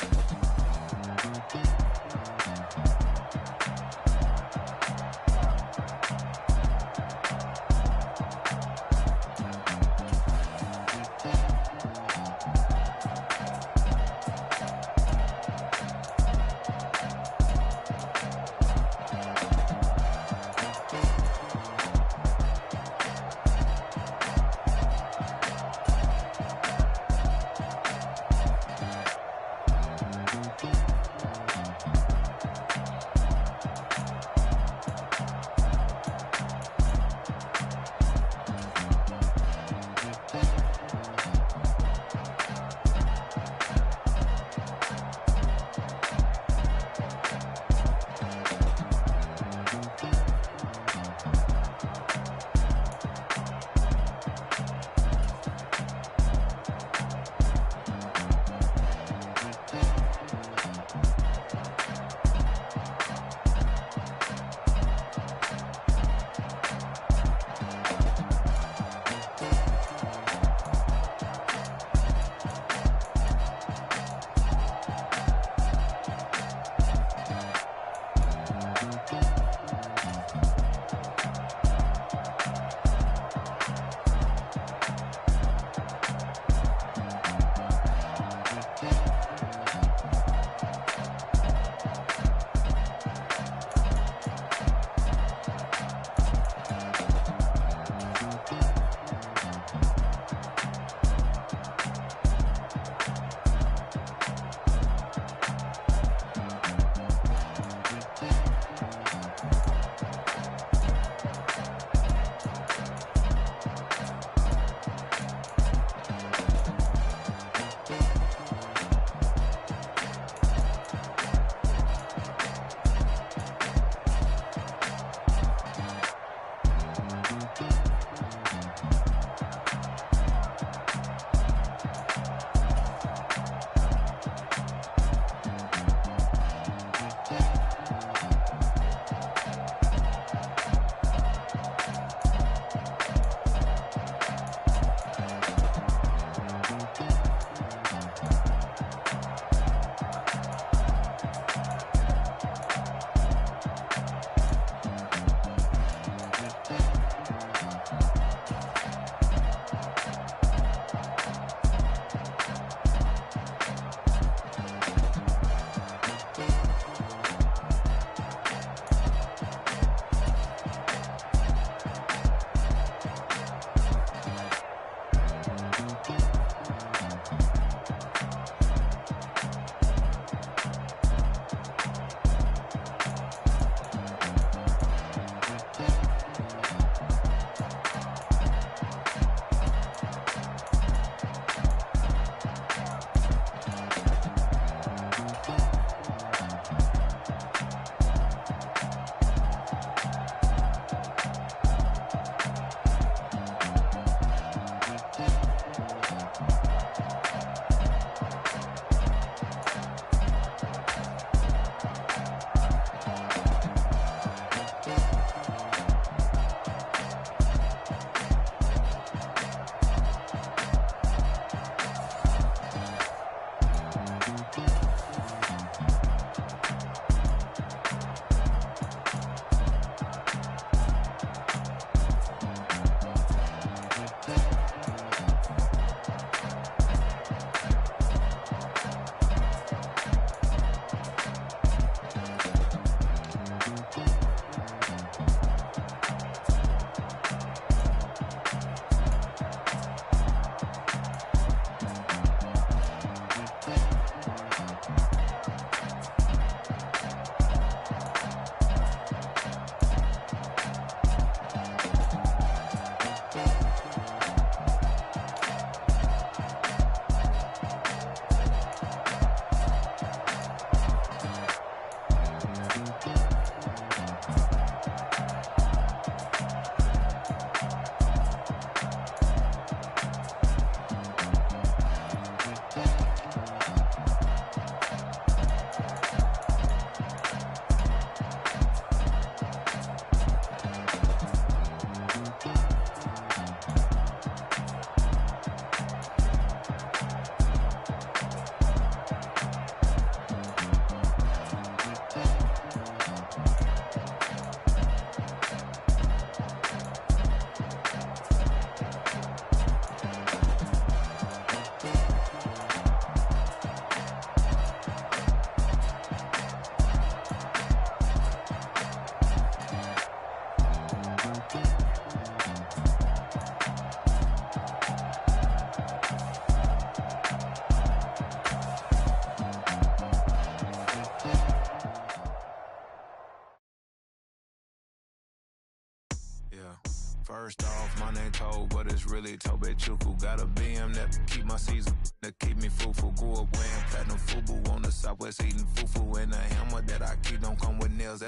First off, my name Toe, but it's really Tobe Chuku. Got a BM that keep my season, that keep me fufu. Grew up wearing platinum fubu on the southwest eating fufu. And the hammer that I keep don't come with nails.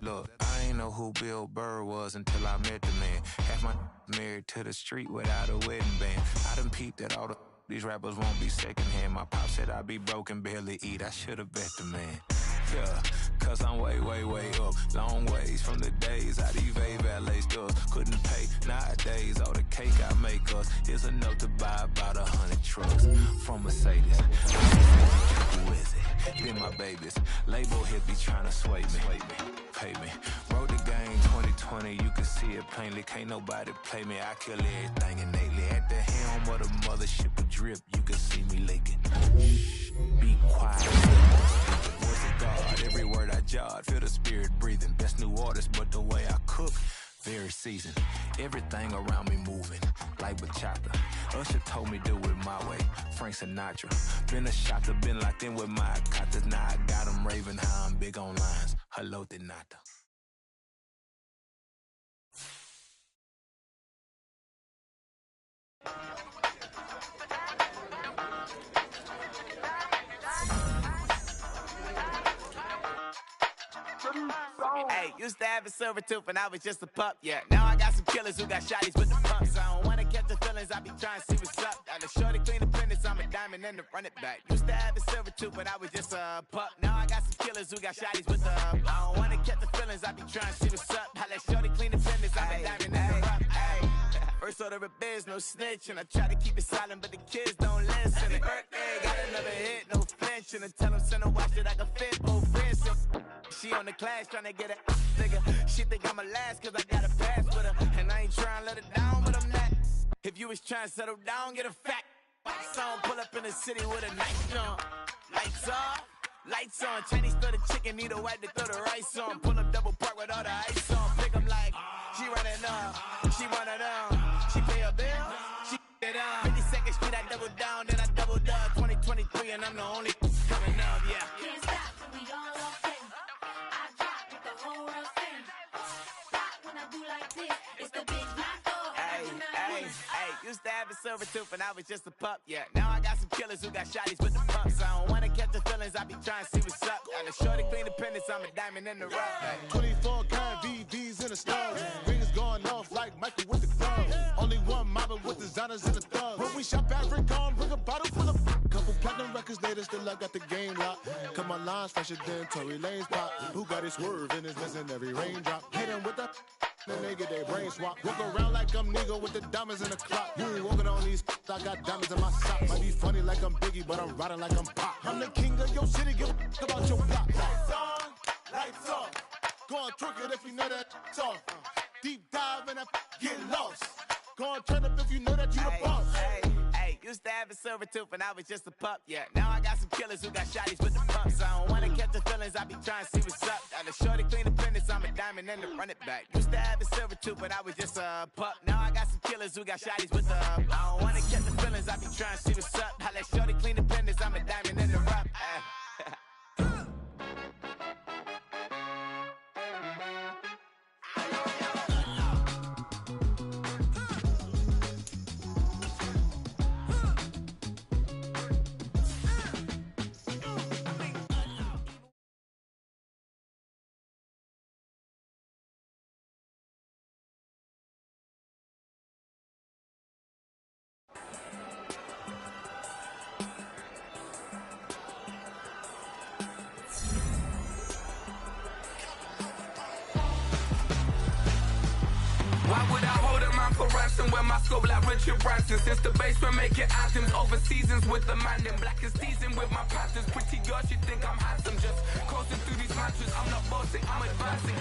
Look, I ain't know who Bill Burr was until I met the man. Half my married to the street without a wedding band. I done peeped at all these rappers won't be secondhand. My pop said I'd be broken, barely eat. I should've bet the man. Yeah, cause I'm way, way, way up. Long ways from the days I these valet stores couldn't pay. Nowadays, all the cake I make us is enough to buy about 100 trucks from Mercedes. Who is it? Then my babies. Label hippie trying to sway me. Pay me. Wrote the game 2020, you can see it plainly. Can't nobody play me. I kill everything innately. At the helm of the mothership with drip, you can see me leaking. Be quiet. Voice of God, every word I jot, feel the spirit breathing. Best new artist, but the way I cook, very seasoned. Everything around me moving, like bachata. Usher told me do it my way, Frank Sinatra. Been a shotter, been locked in with my katas. Now I got them raving how I'm big on lines. Hello, Denata. Hey, used to have a silver tooth and I was just a pup, yeah. Now I got some killers who got shotties with the pumps. I don't wanna catch the feelings, I be trying to see what's up. Got a shorty clean the pendants, I'm a diamond and to run it back. Used to have a silver tooth but I was just a pup. Now I got some killers who got shotties with the I don't wanna catch the feelings, I be trying to see what's up. I let shorty clean the pendants, I'm a diamond and to run it back. First order of biz, no snitch, and I try to keep it silent, but the kids don't listen. Happy birthday, got another hit, no flinch, and I tell them send a watch that I can fit both wrists. She on the class trying to get a nigga. She think I'm a last cause I got a pass with her, and I ain't trying to let her down, but I'm not. If you was trying to settle down, get a fat song, pull up in the city with a nice on. Lights off, lights on. Chinese throw the chicken, need a wipe to throw the rice on. Pull up double park with all the ice on. Pick 'em like, she running up, she one of them. She pay a bill, she it up. 52nd Street, I double down, then I doubled up. 2023, and I'm the only coming up, yeah. Can't stop till we all okay. I drop with the whole world sing. Stop when I do like this. It's the big black dog. Hey, used to have a silver tooth and I was just a pup, yeah. Now I got some killers who got shotties with the pumps. I don't wanna catch the feelings, I be trying to see what's up. Got a shorty clean the pendants, I'm a diamond in the rough. Hey. 24 karat VVs in the stars. Rings going off like Michael with the gloves. Only one mobbing with designers in the thugs. When we shop African, bring a bottle full of couple platinum records later, still I got the game locked. Cause my lines fresher than Tory Lane's pop. Who got his swerve and is missing every raindrop. Hit him with the then they get their brain swap. Walk around like I'm nigga with the diamonds in the clock. You ain't walking on these, I got diamonds in my sock. Might be funny like I'm Biggie, but I'm riding like I'm Pop. I'm the king of your city, give a about your block. Lights on, lights off. Go on, trick it if you know that it's off. Deep dive and I get lost. Go on, turn up if you know that you the boss. Hey, used to have a silver tooth and I was just a pup, yeah. Now I got some killers who got shotties with the pumps. I don't wanna catch the feelings, I be trying to see what's up. Got a shorty clean the pendants, I'm a diamond and to run it back. Used to have a silver tooth but I was just a pup. Now I got some killers who got shotties with the I don't wanna catch the feelings, I be trying to see what's up. I let shorty clean the pendants, I'm a diamond and to rock. When my scope like Richard Branson. Since the basement making items over seasons with the man in black is seasoned with my patterns. Pretty girl, she think I'm handsome. Just coasting through these matches. I'm not bossing, I'm advancing.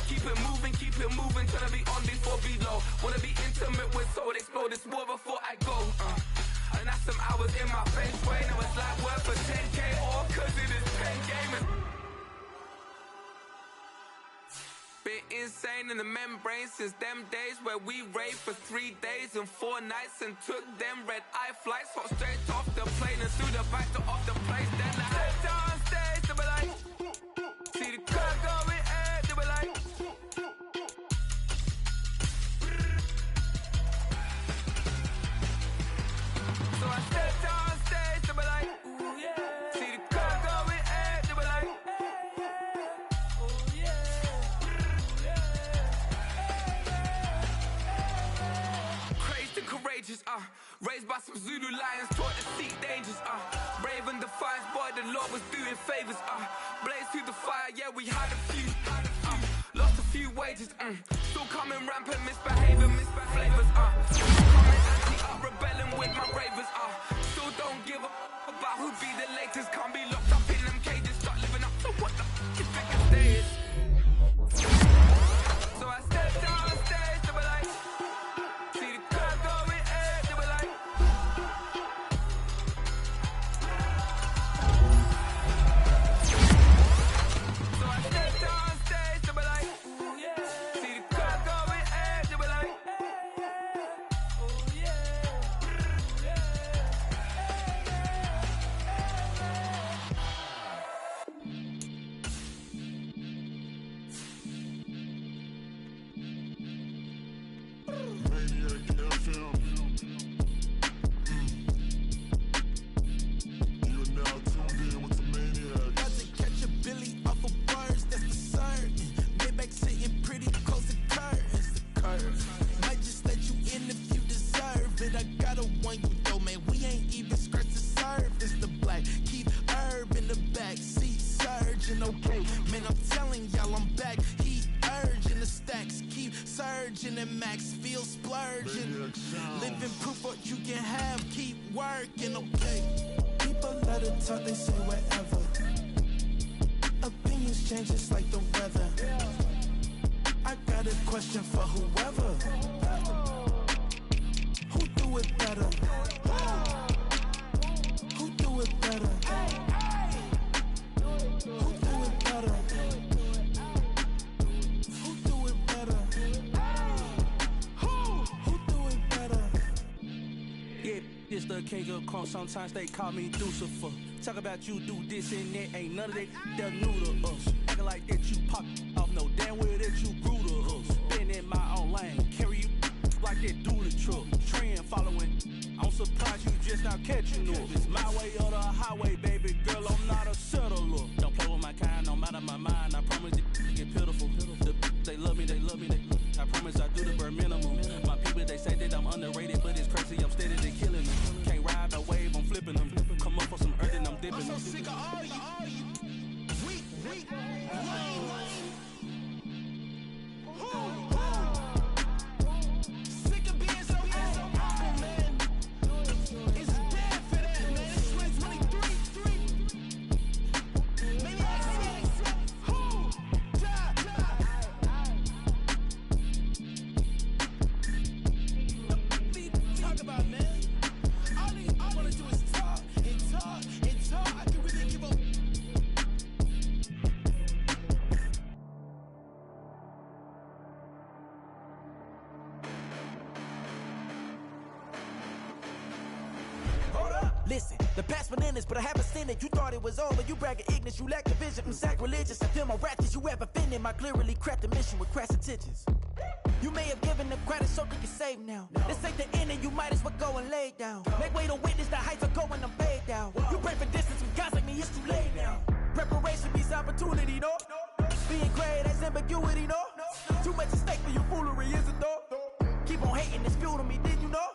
Keep it moving, trying to be on before below. Wanna be intimate with soul, explore this war before I go. And that's some hours in my face way. Now it's like work for 10K or cause it is pen gaming. Been insane in the membrane since them days where we raved for 3 days and 4 nights and took them red eye flights. Hot straight off the plane and through the back door of the place. Then I stepped on stage, they were like, see the crowd going air, they were like, Raised by some Zulu lions, taught to seek dangers, brave and defiant, boy, the Lord was doing favors, blaze through the fire, yeah, we had a few, lost a few wages, still coming rampant, misbehaving, flavors, coming anti-up, rebelling with my ravers, still don't give a about who be the latest, can't be locked up in them cages, start living up to what the you think it stays. So I stepped down on stage, they were like, see the crowd going air, they were like, so I stepped down on stage, they were like, see the crowd going air, they were like, sometimes they call me Lucifer. Talk about you do this and that, ain't none of that, they're new to us. Acting like that you pop off, no damn well that you grew to us. Been in my own lane, carry you like that do the truck. Trend following, I'm surprised you just now catching up. It's my way or the highway, baby girl, I'm not a settler. Don't play with my kind, no matter my mind, I promise it get pitiful. They love me, I promise I do the bare minimum. My people, they say that I'm underrated, but it's crazy, I'm steady, they killing me. Can't ride the wave, I'm flipping them. Come up for some earth and I'm dipping them. I'm so sick of all you. Weak, lame. Sick of being so humble, man. It's dead for that, man. It's 2023. Maniacs. Who? Die. Talk about, man. All I wanna do is talk and talk and talk. I can really give up. Hold up. Listen, the past bananas, but I haven't seen it. You thought it was over. You bragging ignorance, you lack the vision. Sacrilegious. I feel my wrath you have offended. My clearly crafted mission with crass intentions. You may have given them credit so they can save now. This ain't the end and you might as well go and lay down. Make way to witness the heights are going, I'm paid down. You pray for distance with guys like me, it's too late now. Preparation means opportunity, no? Being great, that's ambiguity, no? Too much at stake for your foolery, is it though? Keep on hating, it's fuel to me, did you know?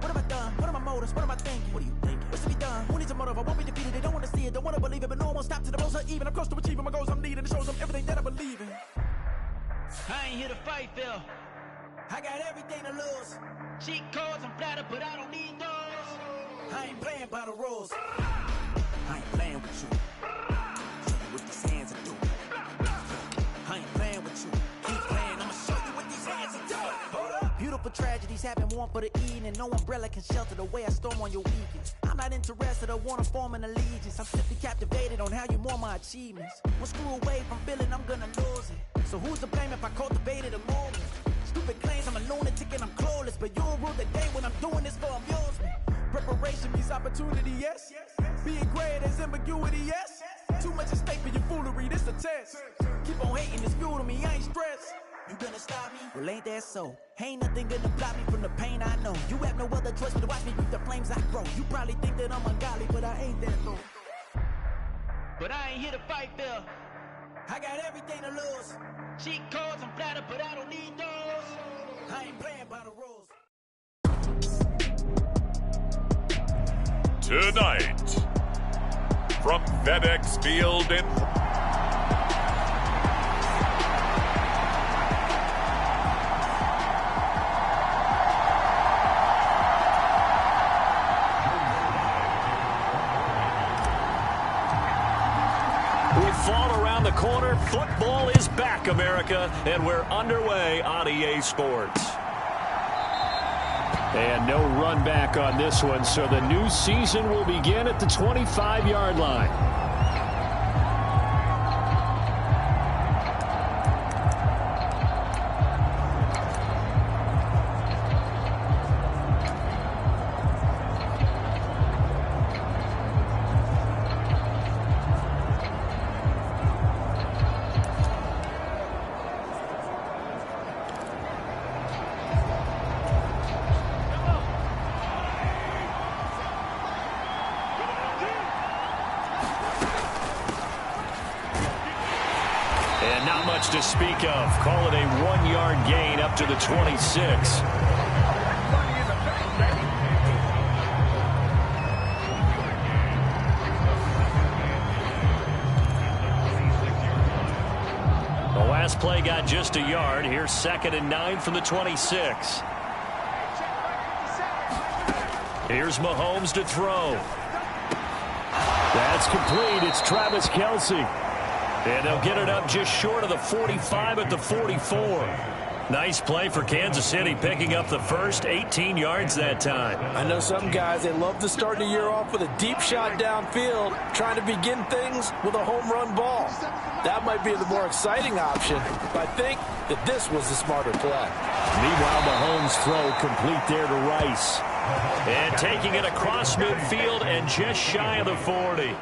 What have I done? What are my motives? What am I thinking? What are you thinking? What's to be done? Who needs a motive? I won't be defeated, they don't want to see it, don't want to believe it, but no one won't stop to the most even. I'm close to achieving my goals, I'm needing. It shows them everything that I believe in. I ain't here to fight, Phil. I got everything to lose. Cheat codes, I'm flattered, but I don't need those. I ain't playing by the rules. I ain't playing with you. Show you what these hands are doing. I ain't playing with you. Keep playing, I'ma show you what these hands are doing. Hold up. Beautiful tragedies happen, one for the eating, and no umbrella can shelter the way I storm on your weekends. I'm not interested, I wanna form an allegiance. I'm simply captivated on how you mourn my achievements. One screw away from feeling I'm gonna lose it. So who's to blame if I cultivated a moment? Stupid claims I'm a lunatic and I'm clueless, but you'll rule the day when I'm doing this for amusement. Preparation means opportunity, yes. Being great as ambiguity, yes. Too much at stake for your foolery, this a test. Keep on hating, it's fuel to me, I ain't stressed. You gonna stop me? Well, ain't that so? Ain't nothing gonna block me from the pain I know. You have no other choice but to watch me reap the flames I grow. You probably think that I'm ungodly, but I ain't that though. But I ain't here to fight, Phil. I got everything to lose. Cheat codes, I'm flattered, but I don't need those. I ain't playing by the rules. Tonight, from FedEx Field in... With fall around the corner, football is back, America, and we're underway on EA Sports. And no run back on this one, so the new season will begin at the 25-yard line. And not much to speak of. Call it a 1-yard gain up to the 26. The last play got just a yard. Here's 2nd and 9 from the 26. Here's Mahomes to throw. That's complete. It's Travis Kelce. And they'll get it up just short of the 45 at the 44. Nice play for Kansas City, picking up the first 18 yards that time. I know some guys, they love to start the year off with a deep shot downfield, trying to begin things with a home run ball. That might be the more exciting option, but I think that this was the smarter play. Meanwhile, Mahomes' throw complete there to Rice. And taking it across midfield and just shy of the 40.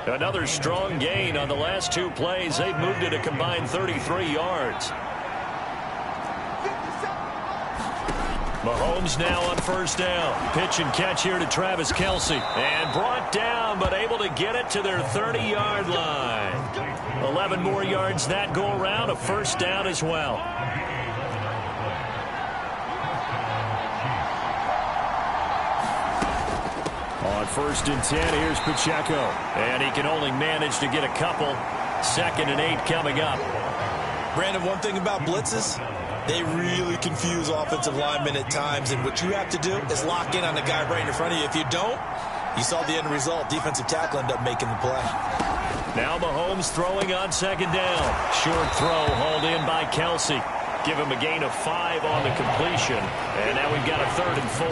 Another strong gain on the last 2 plays. They've moved it a combined 33 yards. Mahomes now on first down. Pitch and catch here to Travis Kelce. And brought down, but able to get it to their 30-yard line. 11 more yards that go around. A first down as well. On 1st and 10, here's Pacheco. And he can only manage to get a couple. 2nd and 8 coming up. Brandon, one thing about blitzes, they really confuse offensive linemen at times, and what you have to do is lock in on the guy right in front of you. If you don't, you saw the end result. Defensive tackle ended up making the play. Now Mahomes throwing on 2nd down. Short throw hauled in by Kelce. Give him a gain of 5 on the completion. And now we've got a 3rd and 4.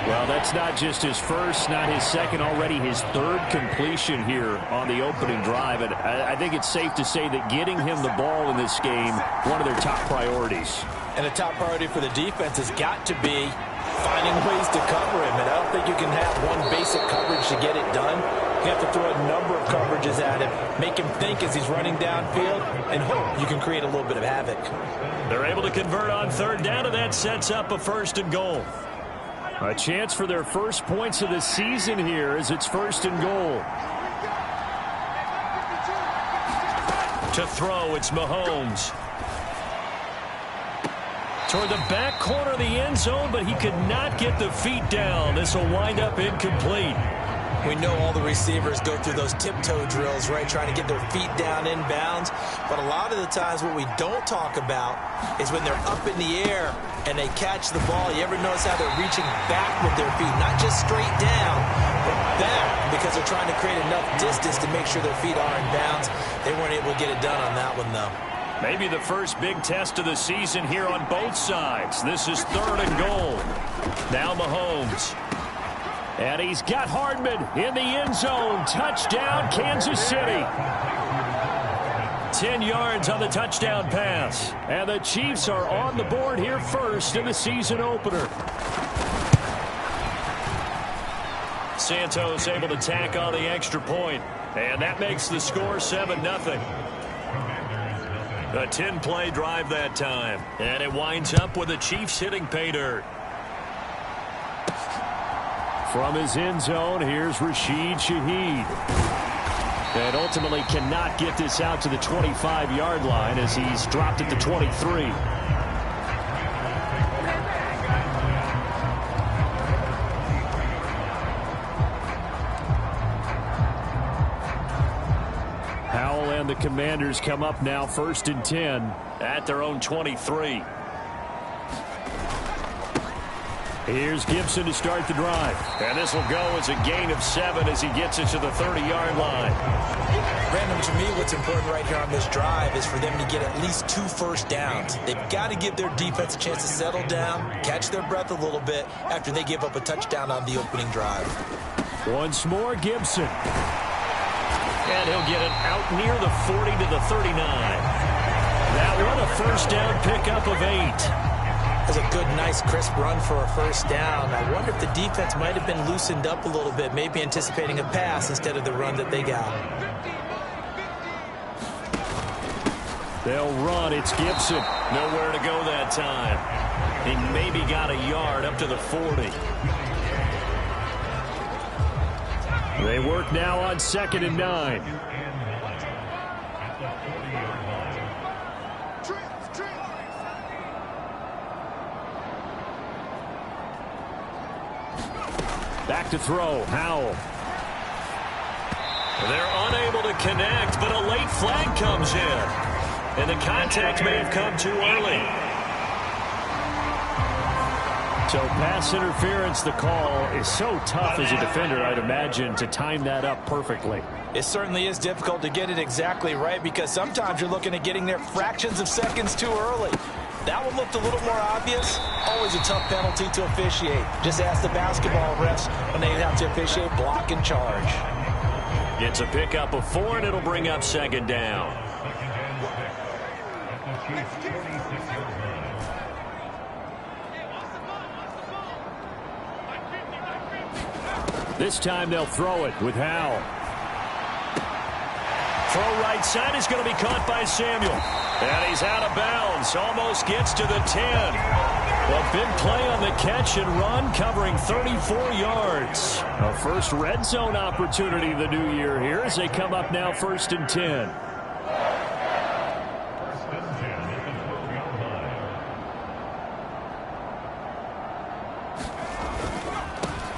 Well, that's not just his first, not his second, already his 3rd completion here on the opening drive. And I think it's safe to say that getting him the ball in this game, one of their top priorities. And a top priority for the defense has got to be finding ways to cover him. And I don't think you can have one basic coverage to get it done. You have to throw a number of coverages at him, make him think as he's running downfield, and hope you can create a little bit of havoc. They're able to convert on 3rd down, and that sets up a 1st and goal. A chance for their first points of the season here as it's 1st and goal. To throw, it's Mahomes. Toward the back corner of the end zone, but he could not get the feet down. This will wind up incomplete. We know all the receivers go through those tiptoe drills, right, trying to get their feet down inbounds. But a lot of the times what we don't talk about is when they're up in the air and they catch the ball. You ever notice how they're reaching back with their feet, not just straight down, but back, because they're trying to create enough distance to make sure their feet are in bounds. They weren't able to get it done on that one, though. Maybe the first big test of the season here on both sides. This is 3rd and goal. Now Mahomes. And he's got Hardman in the end zone. Touchdown, Kansas City. 10 yards on the touchdown pass. And the Chiefs are on the board here first in the season opener. Santos able to tack on the extra point. And that makes the score 7-0. A 10-play drive that time. And it winds up with the Chiefs hitting pay dirt. From his end zone, here's Rashid Shaheed. And ultimately cannot get this out to the 25-yard line as he's dropped at the 23. the Commanders come up now 1st and 10 at their own 23. Here's Gibson to start the drive. And this will go as a gain of 7 as he gets it to the 30-yard line. Brandon, to me, what's important right here on this drive is for them to get at least 2 first downs. They've got to give their defense a chance to settle down, catch their breath a little bit after they give up a touchdown on the opening drive. Once more, Gibson. And he'll get it out near the 40 to the 39. That one a first down pickup of 8. That's a good, nice, crisp run for a first down. I wonder if the defense might have been loosened up a little bit, maybe anticipating a pass instead of the run that they got. They'll run. It's Gibson. Nowhere to go that time. He maybe got a yard up to the 40. They work now on 2nd and 9. Back to throw. Howell. They're unable to connect, but a late flag comes in. And the contact may have come too early. So pass interference, the call is so tough as a defender, I'd imagine, to time that up perfectly. It certainly is difficult to get it exactly right because sometimes you're looking at getting there fractions of seconds too early. That one looked a little more obvious. Always a tough penalty to officiate. Just ask the basketball refs when they have to officiate block and charge. It's a pickup of 4, and it'll bring up 2nd down. This time they'll throw it with Howell. Throw right side is going to be caught by Samuel. And he's out of bounds. Almost gets to the 10. A big play on the catch and run, covering 34 yards. A first red zone opportunity the new year here as they come up now 1st and 10.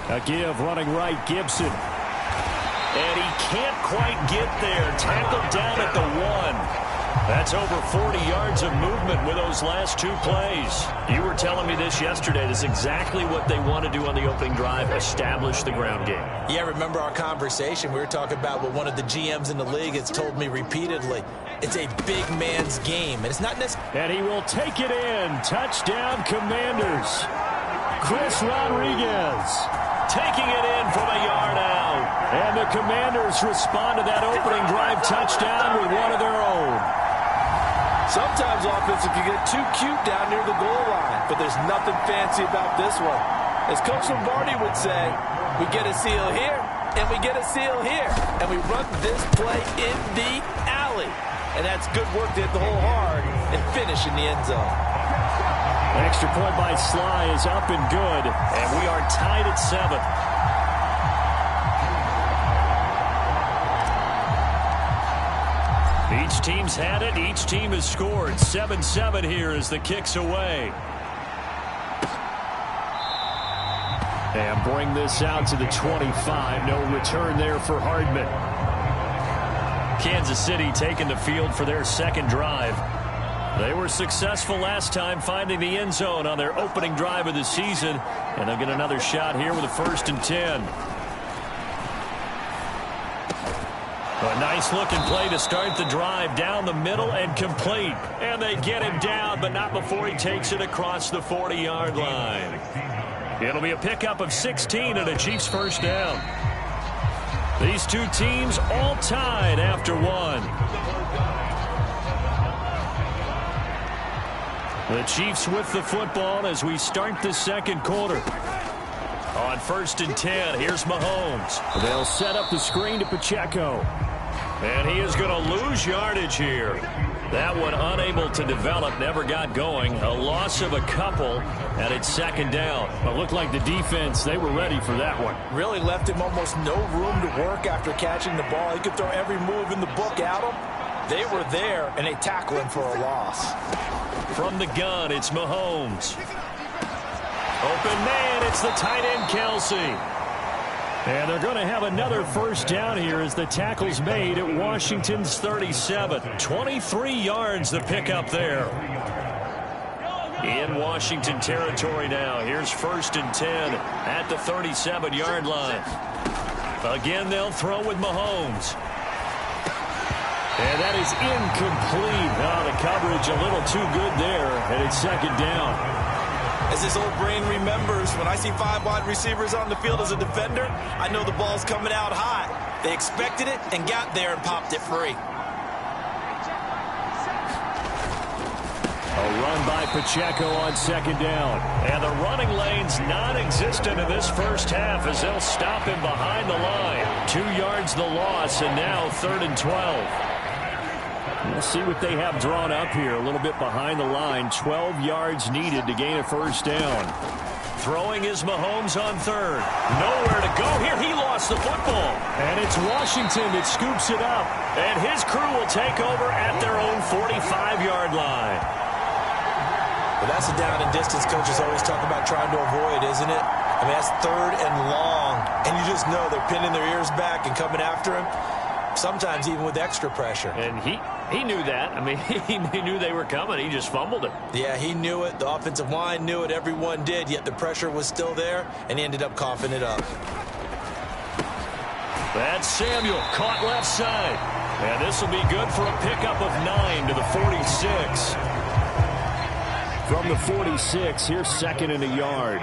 A give running right, Gibson. And he can't quite get there. Tackled down at the 1. That's over 40 yards of movement with those last 2 plays. You were telling me this yesterday. This is exactly what they want to do on the opening drive, establish the ground game. Yeah, remember our conversation. We were talking about what one of the GMs in the league has told me repeatedly. It's a big man's game, and it's not necessarily... And he will take it in. Touchdown, Commanders. Chris Rodriguez. Taking it in from a yard out. And the Commanders respond to that opening drive touchdown with one of their own. Sometimes offense can get too cute down near the goal line, but there's nothing fancy about this one. As Coach Lombardi would say, we get a seal here, and we get a seal here, and we run this play in the alley. And that's good work to hit the hole hard and finish in the end zone. An extra point by Sly is up and good, and we are tied at 7. Each team's had it. Each team has scored. 7-7 here as the kick's away. And bring this out to the 25. No return there for Hardman. Kansas City taking the field for their second drive. They were successful last time finding the end zone on their opening drive of the season. And they'll get another shot here with a 1st and 10. A nice-looking play to start the drive down the middle and complete. And they get him down, but not before he takes it across the 40-yard line. It'll be a pickup of 16 and a Chiefs first down. These two teams all tied after 1. The Chiefs with the football as we start the second quarter. On 1st and 10, here's Mahomes. They'll set up the screen to Pacheco. And he is going to lose yardage here. That one unable to develop, never got going. A loss of a couple, and it's 2nd down. It looked like the defense, they were ready for that one. Really left him almost no room to work after catching the ball. He could throw every move in the book at him. They were there, and they tackle him for a loss. From the gun, it's Mahomes. Open man, it's the tight end, Kelsey. And they're going to have another first down here as the tackle's made at Washington's 37. 23 yards the pickup there. In Washington territory now. Here's 1st and 10 at the 37-yard line. Again, they'll throw with Mahomes. And that is incomplete. Oh, the coverage a little too good there, and it's 2nd down. As this old brain remembers, when I see 5 wide receivers on the field as a defender, I know the ball's coming out high. They expected it and got there and popped it free. A run by Pacheco on 2nd down. And the running lane's non-existent in this first half as they'll stop him behind the line. 2 yards the loss, and now 3rd and 12. We'll see what they have drawn up here. A little bit behind the line. 12 yards needed to gain a first down. Throwing is Mahomes on 3rd. Nowhere to go here. He lost the football. And it's Washington that scoops it up. And his crew will take over at their own 45-yard line. Well, that's a down and distance coaches always talk about trying to avoid, isn't it? I mean, that's 3rd and long. And you just know they're pinning their ears back and coming after him. Sometimes even with extra pressure. And he knew that. I mean, he knew they were coming. He just fumbled it. Yeah, he knew it. The offensive line knew it. Everyone did. Yet the pressure was still there, and he ended up coughing it up. That's Samuel. Caught left side. And this will be good for a pickup of 9 to the 46. From the 46, here's 2nd and a yard.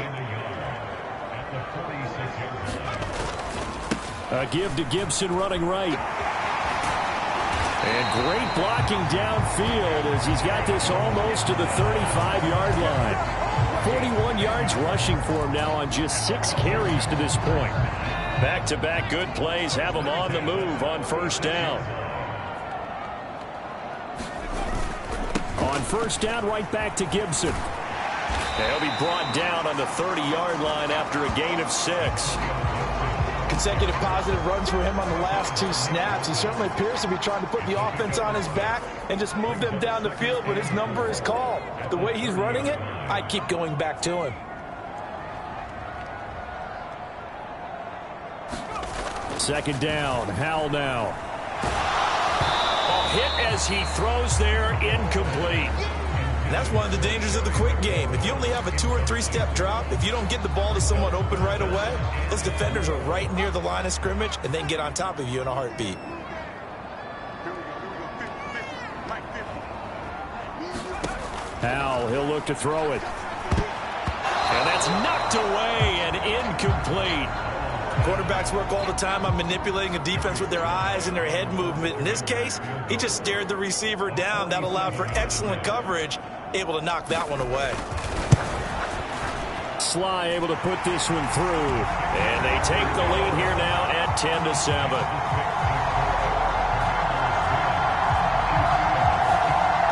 A give to Gibson running right. And great blocking downfield as he's got this almost to the 35-yard line. 41 yards rushing for him now on just 6 carries to this point. Back-to-back good plays have him on the move on 1st down. On 1st down, right back to Gibson. He'll be brought down on the 30-yard line after a gain of 6. Consecutive positive runs for him on the last 2 snaps. He certainly appears to be trying to put the offense on his back and just move them down the field when his number is called. The way he's running it, I keep going back to him. 2nd down. Howell now. A hit as he throws there, incomplete. And that's one of the dangers of the quick game. If you only have a 2- or 3-step drop, if you don't get the ball to someone open right away, those defenders are right near the line of scrimmage and then get on top of you in a heartbeat. Howell, he'll look to throw it. And that's knocked away and incomplete. Quarterbacks work all the time on manipulating a defense with their eyes and their head movement. In this case, he just stared the receiver down. That allowed for excellent coverage, able to knock that one away. Sly able to put this one through. And they take the lead here now at 10-7.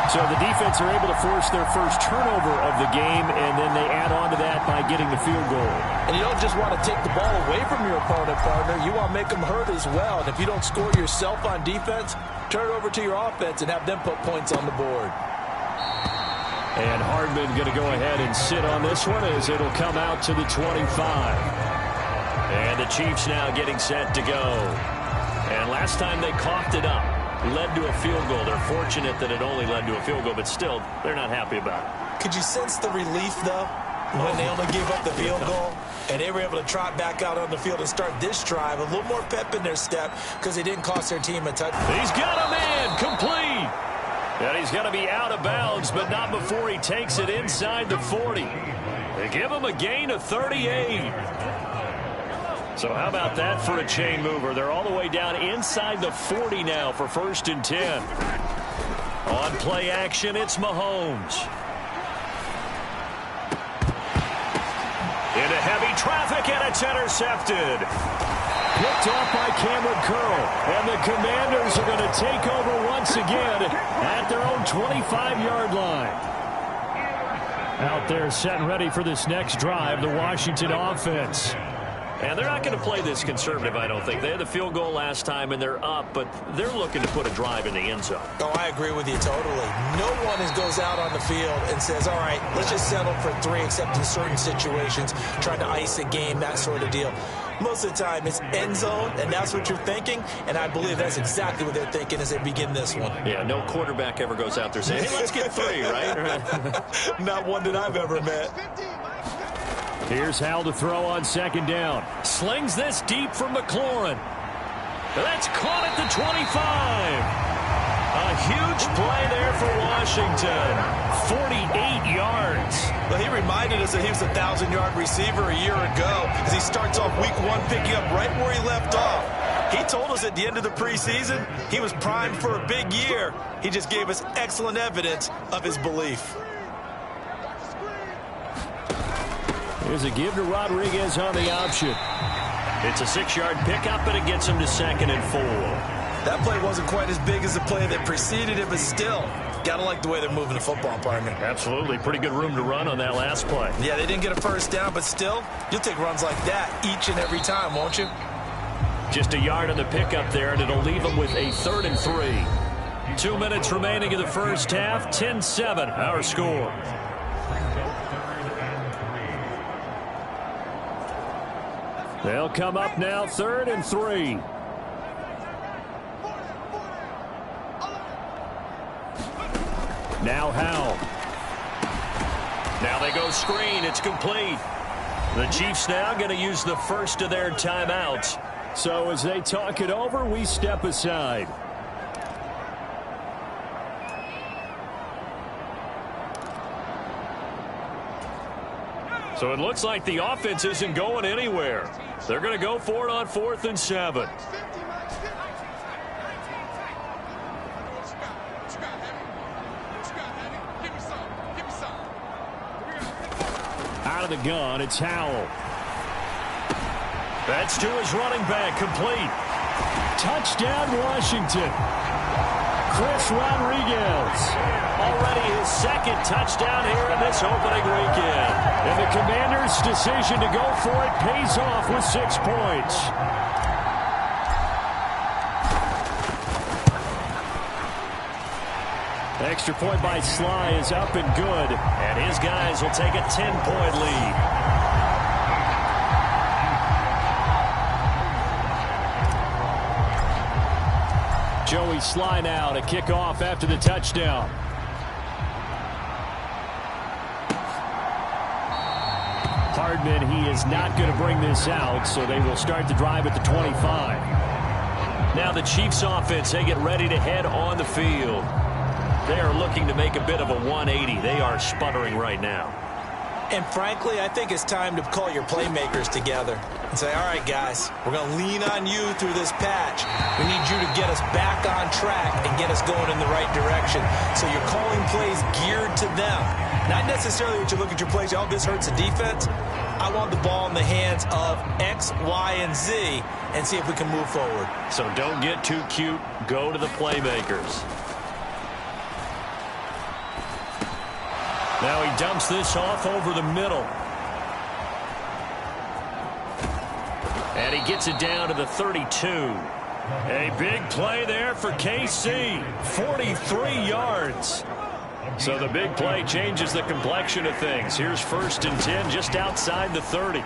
So the defense are able to force their first turnover of the game, and then they add on to that by getting the field goal. And you don't just want to take the ball away from your opponent, partner. You want to make them hurt as well. And if you don't score yourself on defense, turn it over to your offense and have them put points on the board. And Hardman going to go ahead and sit on this one as it'll come out to the 25. And the Chiefs now getting set to go. And last time they coughed it up, led to a field goal. They're fortunate that it only led to a field goal, but still, they're not happy about it. Could you sense the relief, though, when they only gave up the field goal? And they were able to trot back out on the field and start this drive. A little more pep in their step because they didn't cost their team a touchdown. He's got a man complete. And he's going to be out of bounds, but not before he takes it inside the 40. They give him a gain of 38. So how about that for a chain mover? They're all the way down inside the 40 now for 1st and 10. On play action, it's Mahomes. Into heavy traffic, and it's intercepted. Picked off by Cameron Curl. And the Commanders are going to take over once again at their own 25-yard line. Out there set and ready for this next drive, the Washington offense. And they're not going to play this conservative, I don't think. They had the field goal last time, and they're up, but they're looking to put a drive in the end zone. Oh, I agree with you totally. No one goes out on the field and says, all right, let's just settle for 3, except in certain situations, trying to ice a game, that sort of deal. Most of the time, it's end zone, and that's what you're thinking, and I believe that's exactly what they're thinking as they begin this one. Yeah, no quarterback ever goes out there saying, hey, let's get 3, right? Not one that I've ever met. Here's Hal to throw on second down. Slings this deep from McLaurin. That's caught at the 25. A huge play there for Washington. 48 yards. Well, he reminded us that he was a 1,000-yard receiver a year ago as he starts off week 1 picking up right where he left off. He told us at the end of the preseason he was primed for a big year. He just gave us excellent evidence of his belief. Here's a give to Rodriguez on the option. It's a 6-yard pickup, and it gets him to 2nd and 4. That play wasn't quite as big as the play that preceded it, but still, gotta like the way they're moving the football, partner. Absolutely. Pretty good room to run on that last play. Yeah, they didn't get a first down, but still, you'll take runs like that each and every time, won't you? Just a yard on the pickup there, and it'll leave them with a 3rd and 3. 2 minutes remaining in the first half. 10-7, our score. They'll come up now, 3rd and 3. Now Howell. Now they go screen. It's complete. The Chiefs now going to use the first of their timeouts. So as they talk it over, we step aside. So it looks like the offense isn't going anywhere. They're going to go for it on 4th and 7. Out of the gun, it's Howell. That's to his running back, complete. Touchdown, Washington. Chris Rodriguez. Already his 2nd touchdown here in this opening weekend. And the Commanders' decision to go for it pays off with 6 points. Extra point by Sly is up and good. And his guys will take a 10-point lead. Joey Sly now to kick off after the touchdown. Hardman, he is not going to bring this out, so they will start the drive at the 25. Now the Chiefs offense, they get ready to head on the field. They are looking to make a bit of a 180. They are sputtering right now. And frankly, I think it's time to call your playmakers together and say, all right, guys, we're going to lean on you through this patch. We need you to get us back on track and get us going in the right direction. So you're calling plays geared to them. Not necessarily what you look at your plays, oh, this hurts the defense. I want the ball in the hands of X, Y, and Z and see if we can move forward. So don't get too cute. Go to the playmakers. Now he dumps this off over the middle. And he gets it down to the 32. A big play there for KC. 43 yards. So the big play changes the complexion of things. Here's 1st and 10 just outside the 30.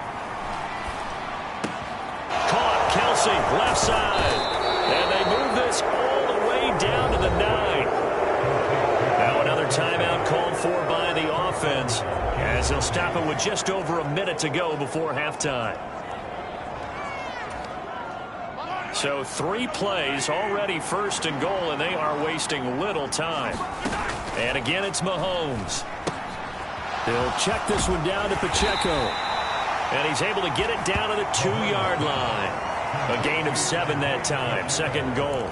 Caught, Kelsey, left side. And they move this all the way down to the 9. Now another timeout called for by the offense as they'll stop it with just over a minute to go before halftime. So 3 plays already 1st and goal, and they are wasting little time. And again, it's Mahomes. They'll check this one down to Pacheco. And he's able to get it down to the 2-yard line. A gain of 7 that time. 2nd and goal.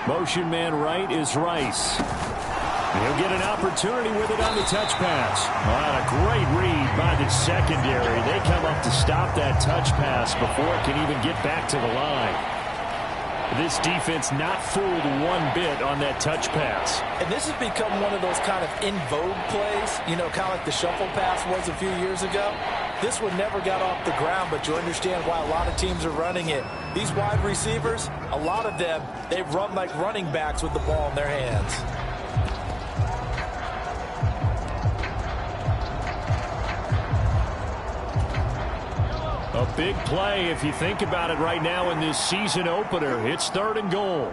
Motion man right is Rice. He'll get an opportunity with it on the touch pass. What a great read by the secondary. They come up to stop that touch pass before it can even get back to the line. This defense not fooled one bit on that touch pass. And this has become one of those kind of in vogue plays, you know, kind of like the shuffle pass was a few years ago. This one never got off the ground, but you understand why a lot of teams are running it. These wide receivers, a lot of them, they run like running backs with the ball in their hands. A big play if you think about it right now in this season opener. It's 3rd and goal.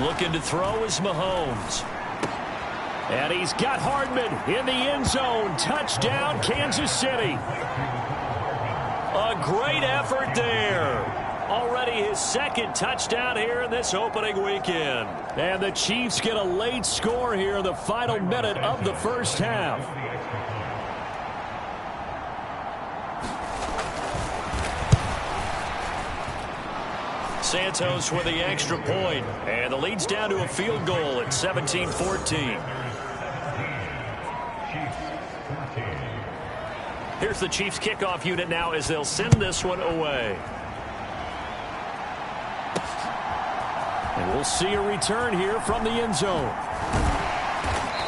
Looking to throw is Mahomes. And he's got Hardman in the end zone. Touchdown, Kansas City. A great effort there. Already his 2nd touchdown here in this opening weekend. And the Chiefs get a late score here in the final minute of the first half. Santos with the extra point. And the lead's down to a field goal at 17-14. Here's the Chiefs kickoff unit now as they'll send this one away. And we'll see a return here from the end zone.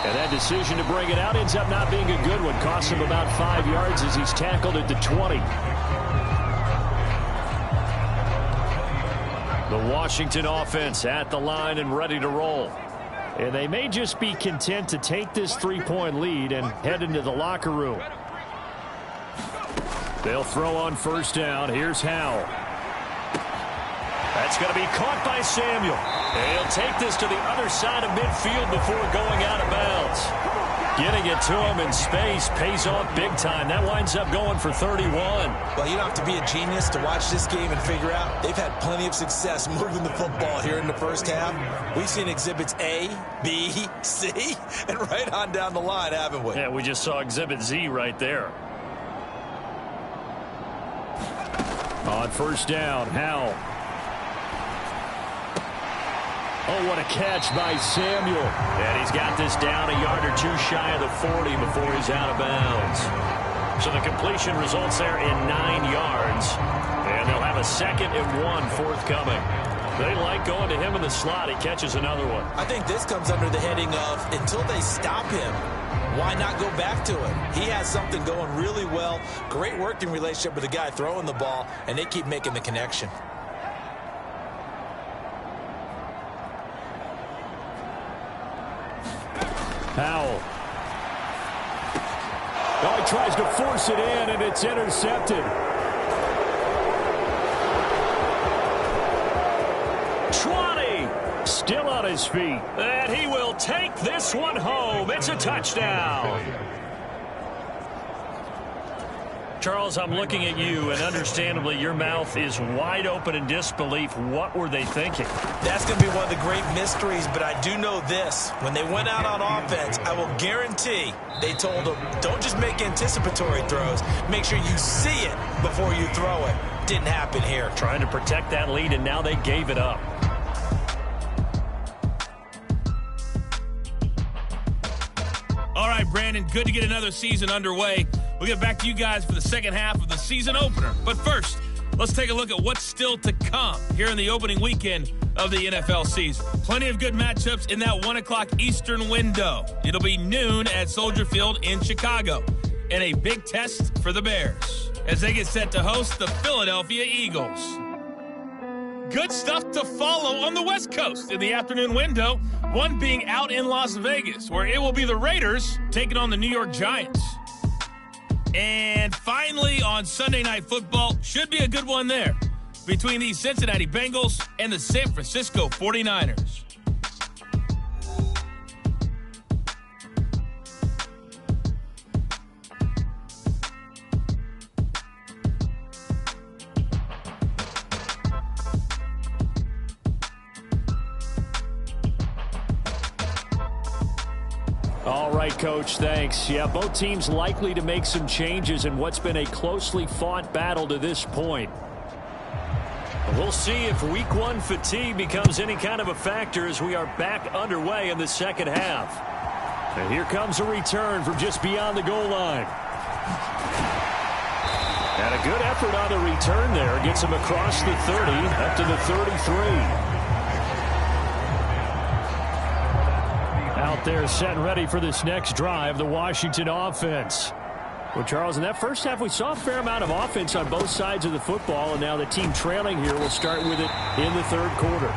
And that decision to bring it out ends up not being a good one. Costs him about 5 yards as he's tackled at the 20. The Washington offense at the line and ready to roll. And they may just be content to take this 3-point lead and head into the locker room. They'll throw on first down. Here's Howell. That's going to be caught by Samuel. And he'll take this to the other side of midfield before going out of bounds. Getting it to him in space pays off big time. That winds up going for 31. Well, you don't have to be a genius to watch this game and figure out they've had plenty of success moving the football here in the first half. We've seen exhibits A, B, C, and right on down the line, haven't we? Yeah, we just saw exhibit Z right there. On first down, Howell. Oh, what a catch by Samuel. And he's got this down a yard or 2 shy of the 40 before he's out of bounds. So the completion results there in 9 yards. And they'll have a 2nd and 1 forthcoming. They like going to him in the slot. He catches another one. I think this comes under the heading of until they stop him, why not go back to him? He has something going really well. Great working relationship with the guy throwing the ball, and they keep making the connection. Howell. Oh, he tries to force it in, and it's intercepted. Still on his feet. And he will take this one home. It's a touchdown. Charles, I'm looking at you, and understandably, your mouth is wide open in disbelief. What were they thinking? That's going to be one of the great mysteries, but I do know this. When they went out on offense, I will guarantee they told them, don't just make anticipatory throws. Make sure you see it before you throw it. Didn't happen here. Trying to protect that lead, and now they gave it up. All right, Brandon, good to get another season underway. We'll get back to you guys for the second half of the season opener. But first, let's take a look at what's still to come here in the opening weekend of the NFL season. Plenty of good matchups in that 1 o'clock Eastern window. It'll be noon at Soldier Field in Chicago. And a big test for the Bears as they get set to host the Philadelphia Eagles. Good stuff to follow on the West Coast in the afternoon window, one being out in Las Vegas, where it will be the Raiders taking on the New York Giants. And finally, on Sunday Night Football, should be a good one there, between the Cincinnati Bengals and the San Francisco 49ers. All right, Coach, thanks. Yeah, both teams likely to make some changes in what's been a closely fought battle to this point. We'll see if week 1 fatigue becomes any kind of a factor as we are back underway in the second half. And here comes a return from just beyond the goal line. And a good effort on the return there. Gets him across the 30 up to the 33. Out there set and ready for this next drive, the Washington offense. Well, Charles, in that first half, we saw a fair amount of offense on both sides of the football, and now the team trailing here will start with it in the third quarter.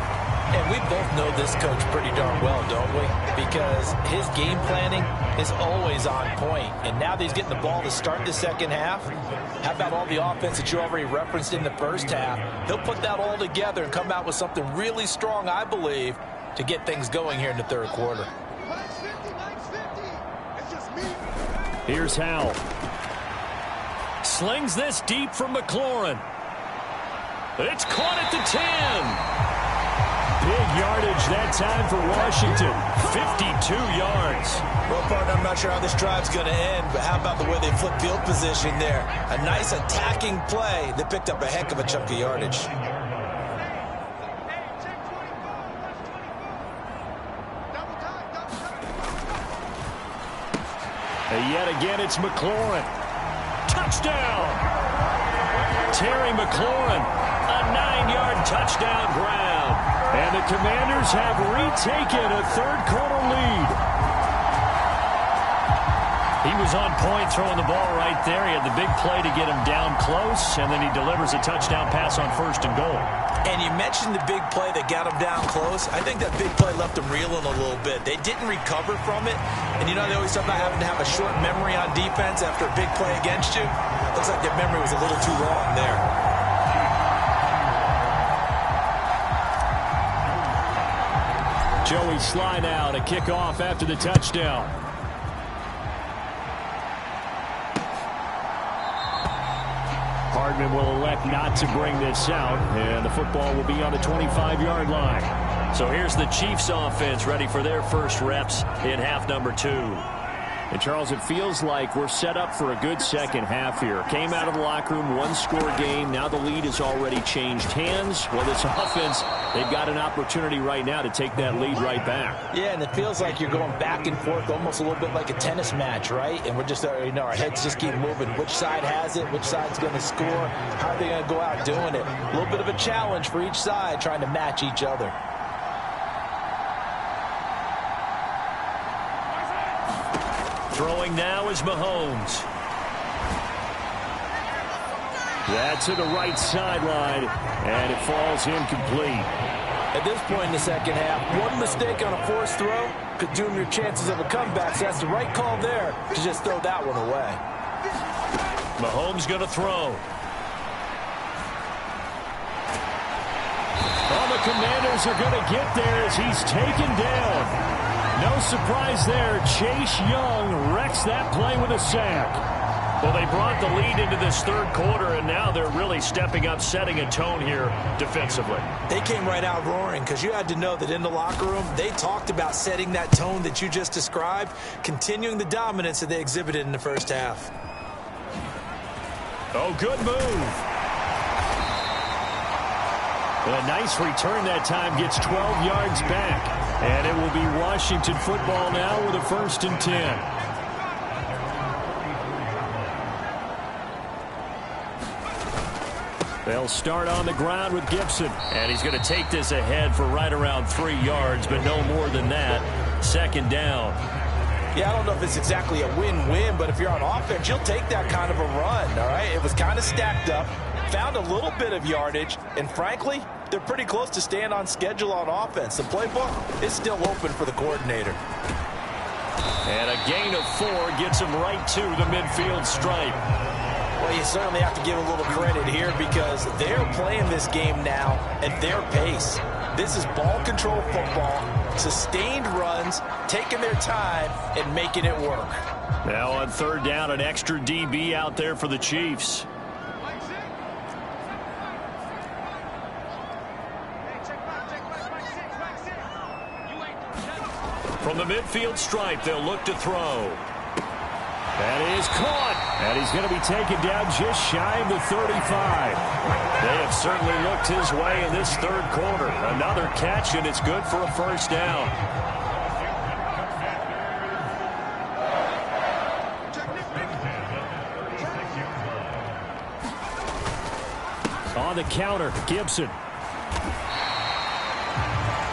And we both know this coach pretty darn well, don't we? Because his game planning is always on point. And now that he's getting the ball to start the second half, how about all the offense that you already referenced in the first half? He'll put that all together and come out with something really strong, I believe, to get things going here in the third quarter. Here's Howell. Slings this deep from McLaurin. It's caught at the 10. Big yardage that time for Washington. 52 yards. Well, partner, I'm not sure how this drive's going to end, but how about the way they flip field position there? A nice attacking play that picked up a heck of a chunk of yardage. And yet again, it's McLaurin. Touchdown! Terry McLaurin, a 9-yard touchdown grab. And the Commanders have retaken a third-quarter lead. He was on point throwing the ball right there. He had the big play to get him down close, and then he delivers a touchdown pass on 1st and goal. And you mentioned the big play that got him down close. I think that big play left him reeling a little bit. They didn't recover from it. And, you know, they always talk about having to have a short memory on defense after a big play against you. Looks like their memory was a little too long there. Joey Sly now to kick off after the touchdown. Hardman will elect not to bring this out, and the football will be on the 25-yard line. So here's the Chiefs offense ready for their first reps in half number 2. And, Charles, it feels like we're set up for a good second half here. Came out of the locker room, one-score game. Now the lead has already changed hands. Well, this offense, they've got an opportunity right now to take that lead right back. Yeah, and it feels like you're going back and forth, almost a little bit like a tennis match, right? And we're just, you know, our heads just keep moving. Which side has it? Which side's going to score? How are they going to go out doing it? A little bit of a challenge for each side, trying to match each other. Throwing now is Mahomes. That's to the right sideline, and it falls incomplete. At this point in the second half, one mistake on a forced throw could doom your chances of a comeback. So that's the right call there to just throw that one away. Mahomes going to throw. All the Commanders are going to get there as he's taken down. No surprise there. Chase Young wrecks that play with a sack. Well, they brought the lead into this third quarter, and now they're really stepping up, setting a tone here defensively. They came right out roaring because you had to know that in the locker room, they talked about setting that tone that you just described, continuing the dominance that they exhibited in the first half. Oh, good move. A nice return that time, gets 12 yards back. And it will be Washington football now with a 1st and 10. They'll start on the ground with Gibson. And he's going to take this ahead for right around 3 yards, but no more than that. 2nd down. Yeah, I don't know if it's exactly a win-win, but if you're on offense, you'll take that kind of a run, all right? It was kind of stacked up, found a little bit of yardage, and frankly, they're pretty close to staying on schedule on offense. The playbook is still open for the coordinator. And a gain of 4 gets him right to the midfield stripe. Well, you certainly have to give a little credit here because they're playing this game now at their pace. This is ball control football, sustained runs, taking their time and making it work. Now on 3rd down, an extra DB out there for the Chiefs. From the midfield stripe, they'll look to throw. That is caught, and he's going to be taken down just shy of the 35. They have certainly looked his way in this third quarter. Another catch, and it's good for a 1st down. On the counter, Gibson.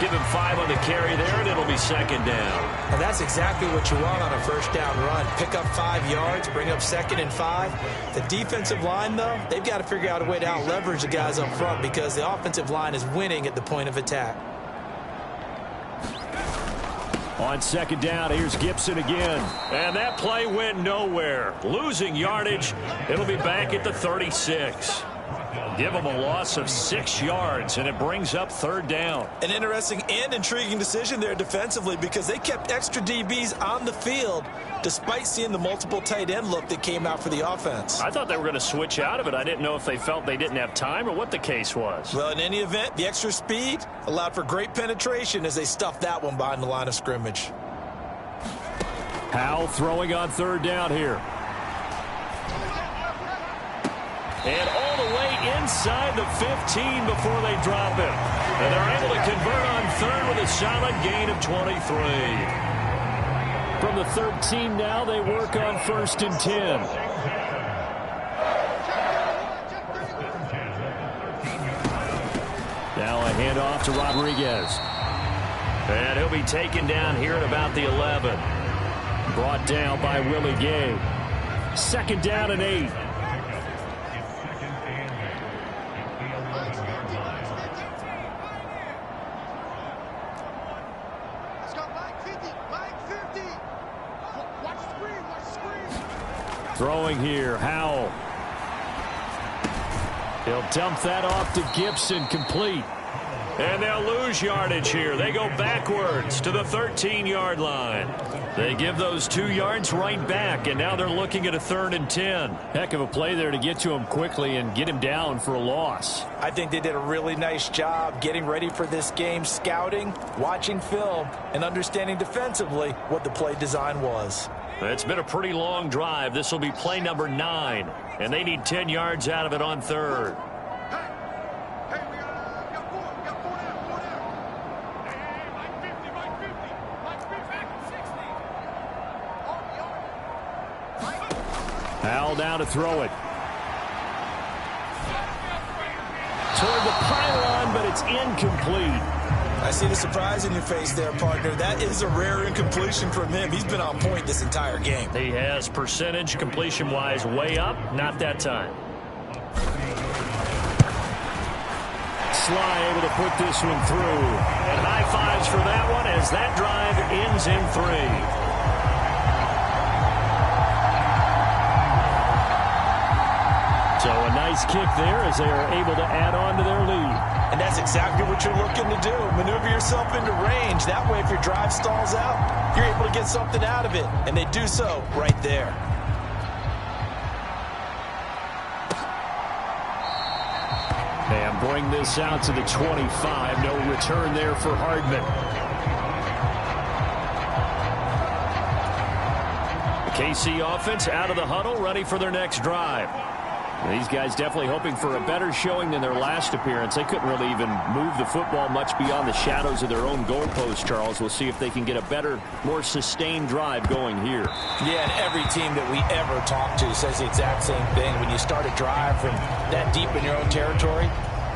Give him 5 on the carry there, and it'll be 2nd down. And that's exactly what you want on a 1st down run. Pick up 5 yards, bring up 2nd and 5. The defensive line, though, they've got to figure out a way to out-leverage the guys up front because the offensive line is winning at the point of attack. On second down, here's Gibson again. And that play went nowhere. Losing yardage. It'll be back at the 36. Give them a loss of 6 yards, and it brings up third down. An interesting and intriguing decision there defensively because they kept extra DBs on the field despite seeing the multiple tight end look that came out for the offense. I thought they were going to switch out of it. I didn't know if they felt they didn't have time or what the case was. Well, in any event, the extra speed allowed for great penetration as they stuffed that one behind the line of scrimmage. Howell throwing on third down here. And all the way inside the 15 before they drop him. And they're able to convert on third with a solid gain of 23. From the 13 now, they work on 1st and 10. Now a handoff to Rodriguez. And he'll be taken down here at about the 11. Brought down by Willie Gay. 2nd down and 8. Throwing here, Howell. He'll dump that off to Gibson, complete. And they'll lose yardage here. They go backwards to the 13-yard line. They give those 2 yards right back, and now they're looking at a 3rd and 10. Heck of a play there to get to him quickly and get him down for a loss. I think they did a really nice job getting ready for this game, scouting, watching film, and understanding defensively what the play design was. It's been a pretty long drive. This will be play number 9, and they need 10 yards out of it on 3rd. Howell down to throw it. Toward the pylon, but it's incomplete. I see the surprise in your face there, partner. That is a rare incompletion from him. He's been on point this entire game. He has percentage completion-wise way up. Not that time. Sly able to put this one through. And high fives for that one as that drive ends in 3. So a nice kick there as they are able to add on to their lead. And that's exactly what you're looking to do. Maneuver yourself into range. That way, if your drive stalls out, you're able to get something out of it. And they do so right there. And bring this out to the 25. No return there for Hardman. The KC offense out of the huddle, ready for their next drive. These guys definitely hoping for a better showing than their last appearance. They couldn't really even move the football much beyond the shadows of their own goalpost, Charles. We'll see if they can get a better, more sustained drive going here. Yeah, and every team that we ever talk to says the exact same thing. When you start a drive from that deep in your own territory,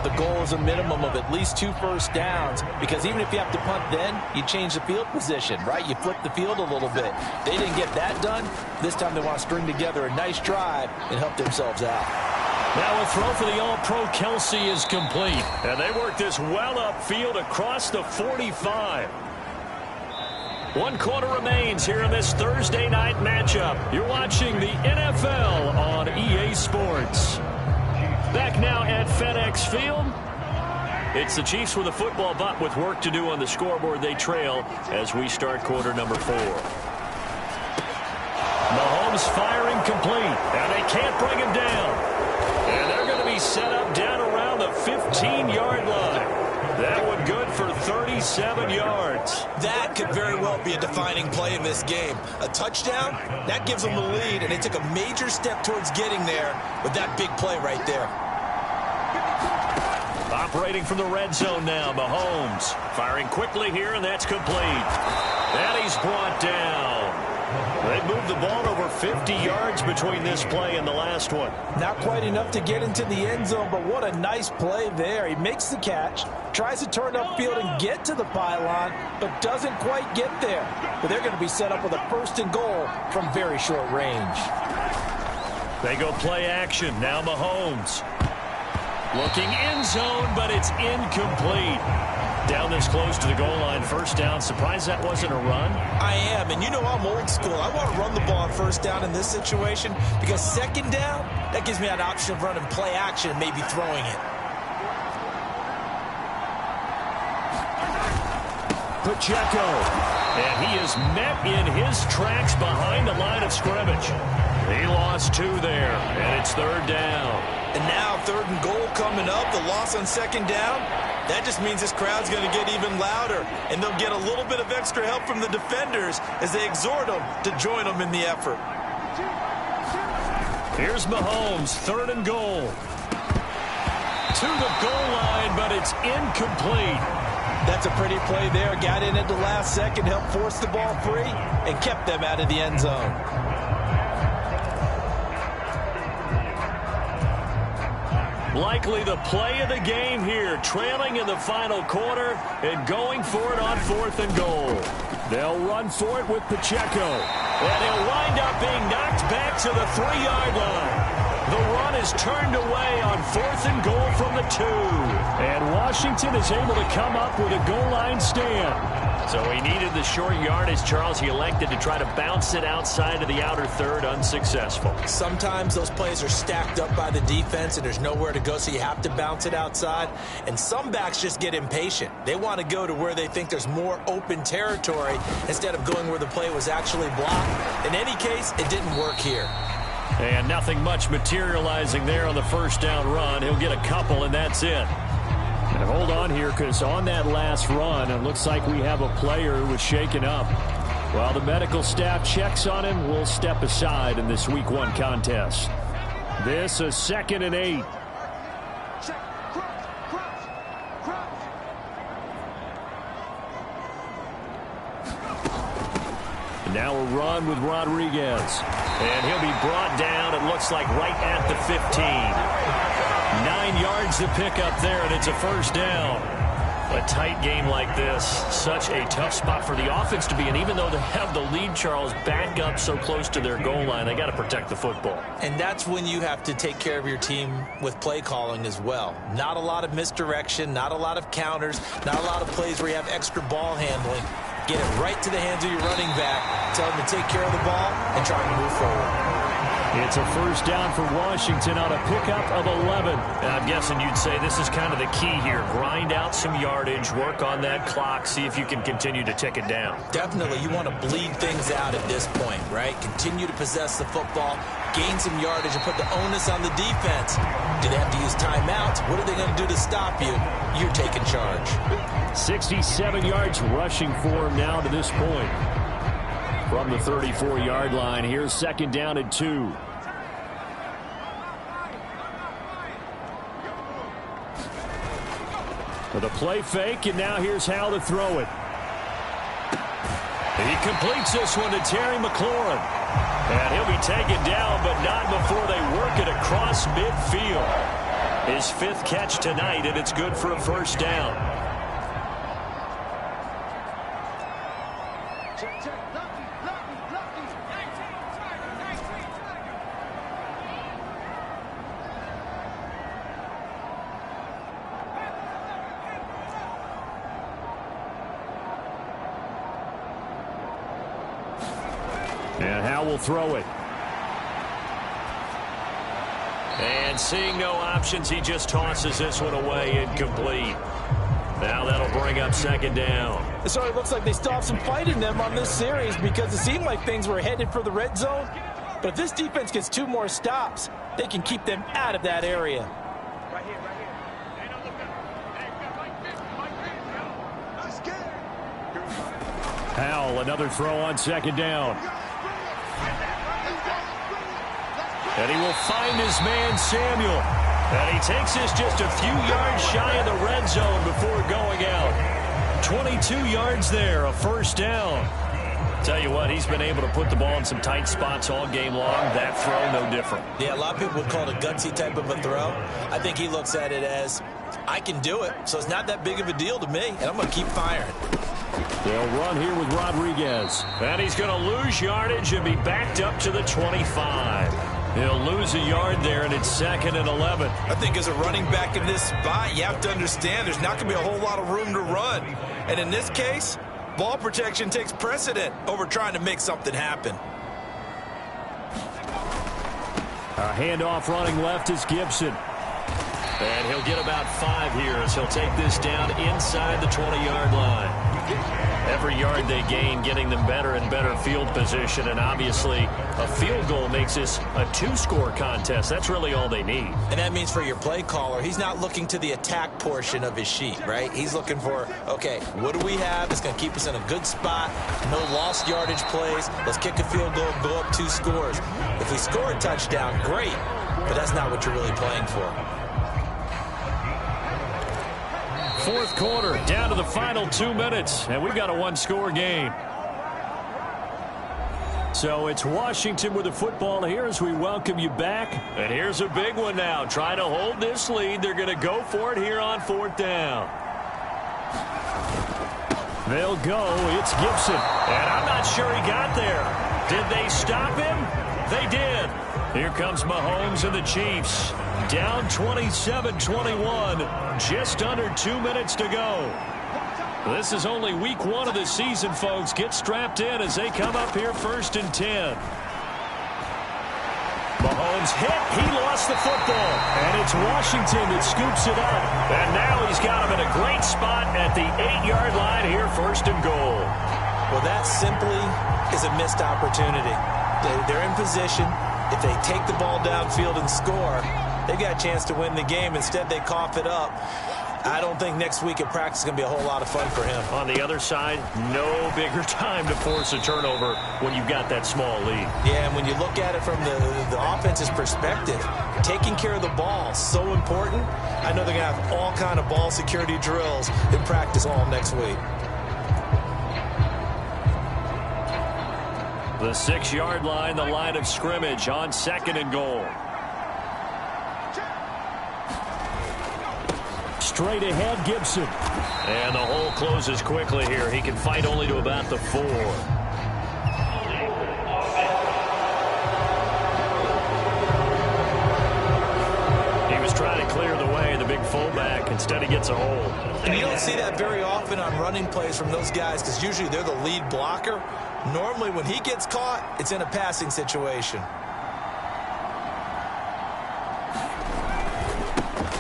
the goal is a minimum of at least 2 first downs, because even if you have to punt then, you change the field position, right? You flip the field a little bit. They didn't get that done. This time they want to string together a nice drive and help themselves out. Now a throw for the All-Pro Kelsey is complete. And they work this well upfield across the 45. 1 quarter remains here in this Thursday night matchup. You're watching the NFL on EA Sports. Back now at FedEx Field. It's the Chiefs with a football, but with work to do on the scoreboard, they trail as we start quarter number 4. Mahomes firing complete, and they can't bring him down. And they're going to be set up down around the 15-yard line. That one good for 37 yards. That could very well be a defining play in this game. A touchdown, that gives them the lead, and they took a major step towards getting there with that big play right there. Operating from the red zone now, Mahomes. Firing quickly here, and that's complete. And he's brought down. They moved the ball over 50 yards between this play and the last one. Not quite enough to get into the end zone, but what a nice play there. He makes the catch, tries to turn upfield and get to the pylon, but doesn't quite get there. But they're going to be set up with a 1st and goal from very short range. They go play action. Now Mahomes. Looking end zone, but it's incomplete. Down this close to the goal line, first down. Surprised that wasn't a run? I am, and you know I'm old school. I want to run the ball on first down in this situation because second down, that gives me an option of running play action and maybe throwing it. Pacheco, and he is met in his tracks behind the line of scrimmage. He lost 2 there, and it's third down. And now third and goal coming up, the loss on second down. That just means this crowd's going to get even louder, and they'll get a little bit of extra help from the defenders as they exhort them to join them in the effort. Here's Mahomes, third and goal. To the goal line, but it's incomplete. That's a pretty play there. Got in at the last second, helped force the ball free, and kept them out of the end zone. Likely the play of the game here, trailing in the final quarter and going for it on fourth and goal. They'll run for it with Pacheco, and he'll wind up being knocked back to the 3-yard line. The run is turned away on fourth and goal from the 2. And Washington is able to come up with a goal line stand. So he needed the short yardage, Charles. He elected to try to bounce it outside of the outer third, unsuccessful. Sometimes those plays are stacked up by the defense and there's nowhere to go, so you have to bounce it outside. And some backs just get impatient. They want to go to where they think there's more open territory instead of going where the play was actually blocked. In any case, it didn't work here. And nothing much materializing there on the first down run. He'll get a couple, and that's it. And hold on here, because on that last run, it looks like we have a player who was shaken up. While the medical staff checks on him, we'll step aside in this Week 1 contest. This is 2nd and 8. And now a run with Rodriguez. And he'll be brought down, it looks like, right at the 15. 9 yards to pick up there, and it's a first down. A tight game like this, such a tough spot for the offense to be in. Even though they have the lead, Charles, back up so close to their goal line, they got to protect the football. And that's when you have to take care of your team with play calling as well. Not a lot of misdirection, not a lot of counters, not a lot of plays where you have extra ball handling. Get it right to the hands of your running back, tell them to take care of the ball, and try to move forward. It's a first down for Washington on a pickup of 11. And I'm guessing you'd say this is kind of the key here. Grind out some yardage, work on that clock, see if you can continue to tick it down. Definitely, you want to bleed things out at this point, right? Continue to possess the football, gain some yardage, and put the onus on the defense. Do they have to use timeouts? What are they going to do to stop you? You're taking charge. 67 yards rushing for him now to this point. From the 34-yard line, here's 2nd down and 2. With a play fake, and now here's how to throw it. He completes this one to Terry McLaurin. And he'll be taken down, but not before they work it across midfield. His 5th catch tonight, and it's good for a first down. And Howe will throw it. And seeing no options, he just tosses this one away, incomplete. Now that'll bring up 2nd down. So it looks like they still have some fight in them on this series because it seemed like things were headed for the red zone. But if this defense gets 2 more stops, they can keep them out of that area. Howell, another throw on 2nd down. And he will find his man, Samuel. And he takes this just a few yards shy of the red zone before going out. 22 yards there, a first down. Tell you what, he's been able to put the ball in some tight spots all game long. That throw, no different. Yeah, a lot of people would call it a gutsy type of a throw. I think he looks at it as, I can do it, so it's not that big of a deal to me, and I'm going to keep firing. They'll run here with Rodriguez. And he's going to lose yardage and be backed up to the 25. He'll lose a yard there, and it's 2nd and 11. I think as a running back in this spot, you have to understand there's not going to be a whole lot of room to run. And in this case, ball protection takes precedent over trying to make something happen. A handoff running left is Gibson. And he'll get about 5 here as he'll take this down inside the 20-yard line. Every yard they gain getting them better and better field position, and obviously a field goal makes this a 2-score contest. That's really all they need. And that means for your play caller, he's not looking to the attack portion of his sheet, right? He's looking for, okay, what do we have that's going to keep us in a good spot? No lost yardage plays. Let's kick a field goal, go up 2 scores. If we score a touchdown, great, but that's not what you're really playing for. 4th quarter, down to the final 2 minutes, and we've got a 1-score game. So it's Washington with the football here as we welcome you back. And here's a big one now. Trying to hold this lead. They're going to go for it here on 4th down. They'll go. It's Gibson. And I'm not sure he got there. Did they stop him? They did. Here comes Mahomes and the Chiefs. Down 27-21. Just under 2 minutes to go. This is only week 1 of the season, folks. Get strapped in as they come up here 1st and 10. Mahomes hit. He lost the football. And it's Washington that scoops it up. And now he's got him in a great spot at the 8-yard line here, 1st and goal. Well, that simply is a missed opportunity. They're in position. If they take the ball downfield and score, they've got a chance to win the game. Instead, they cough it up. I don't think next week at practice is going to be a whole lot of fun for him. On the other side, no bigger time to force a turnover when you've got that small lead. Yeah, and when you look at it from the offense's perspective, taking care of the ball is so important. I know they're going to have all kind of ball security drills in practice all next week. The 6-yard line, the line of scrimmage on 2nd and goal. Straight ahead, Gibson. And the hole closes quickly here. He can fight only to about the 4. He was trying to clear the way, the big fullback. Instead, he gets a hole. And you don't see that very often on running plays from those guys because usually they're the lead blocker. Normally, when he gets caught, it's in a passing situation.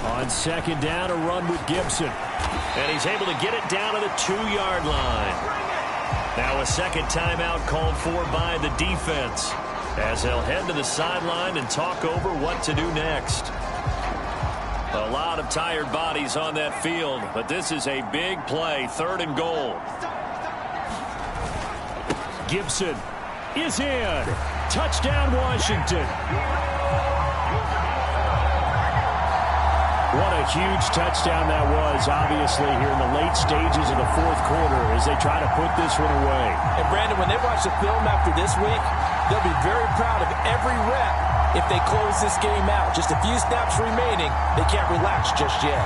On 2nd down, a run with Gibson. And he's able to get it down to the 2-yard line. Now a 2nd timeout called for by the defense as they'll head to the sideline and talk over what to do next. A lot of tired bodies on that field, but this is a big play. 3rd and goal. Gibson is in. Touchdown, Washington. What a huge touchdown that was, obviously, here in the late stages of the 4th quarter as they try to put this one away. And, Brandon, when they watch the film after this week, they'll be very proud of every rep if they close this game out. Just a few snaps remaining. They can't relax just yet.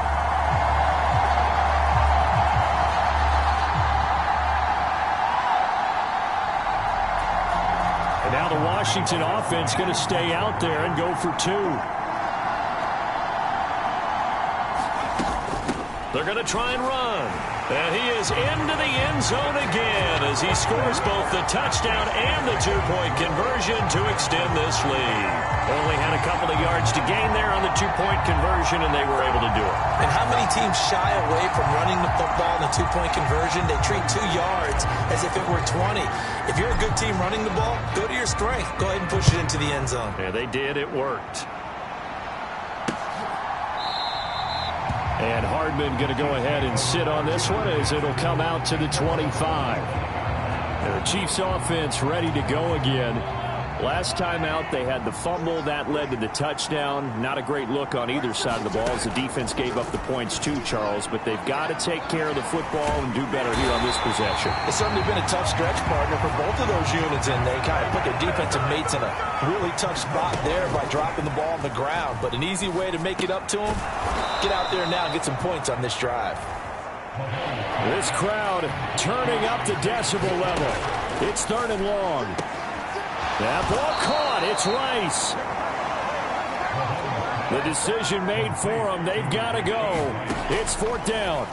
And now the Washington offense going to stay out there and go for 2. They're going to try and run. And he is into the end zone again as he scores both the touchdown and the 2-point conversion to extend this lead. Only had a couple of yards to gain there on the 2-point conversion, and they were able to do it. And how many teams shy away from running the football in the 2-point conversion? They treat 2 yards as if it were 20. If you're a good team running the ball, go to your strength. Go ahead and push it into the end zone. Yeah, they did. It worked. And Hardman going to go ahead and sit on this one as it'll come out to the 25. The Chiefs offense ready to go again. Last time out, they had the fumble. That led to the touchdown. Not a great look on either side of the ball as the defense gave up the points too, Charles. But they've got to take care of the football and do better here on this possession. It's certainly been a tough stretch, partner, for both of those units, and they kind of put their defensive mates in a really tough spot there by dropping the ball on the ground. But an easy way to make it up to them, get out there now and get some points on this drive. This crowd turning up the decibel level. It's 3rd and long. That ball caught. It's Rice. The decision made for them. They've got to go. It's 4th down.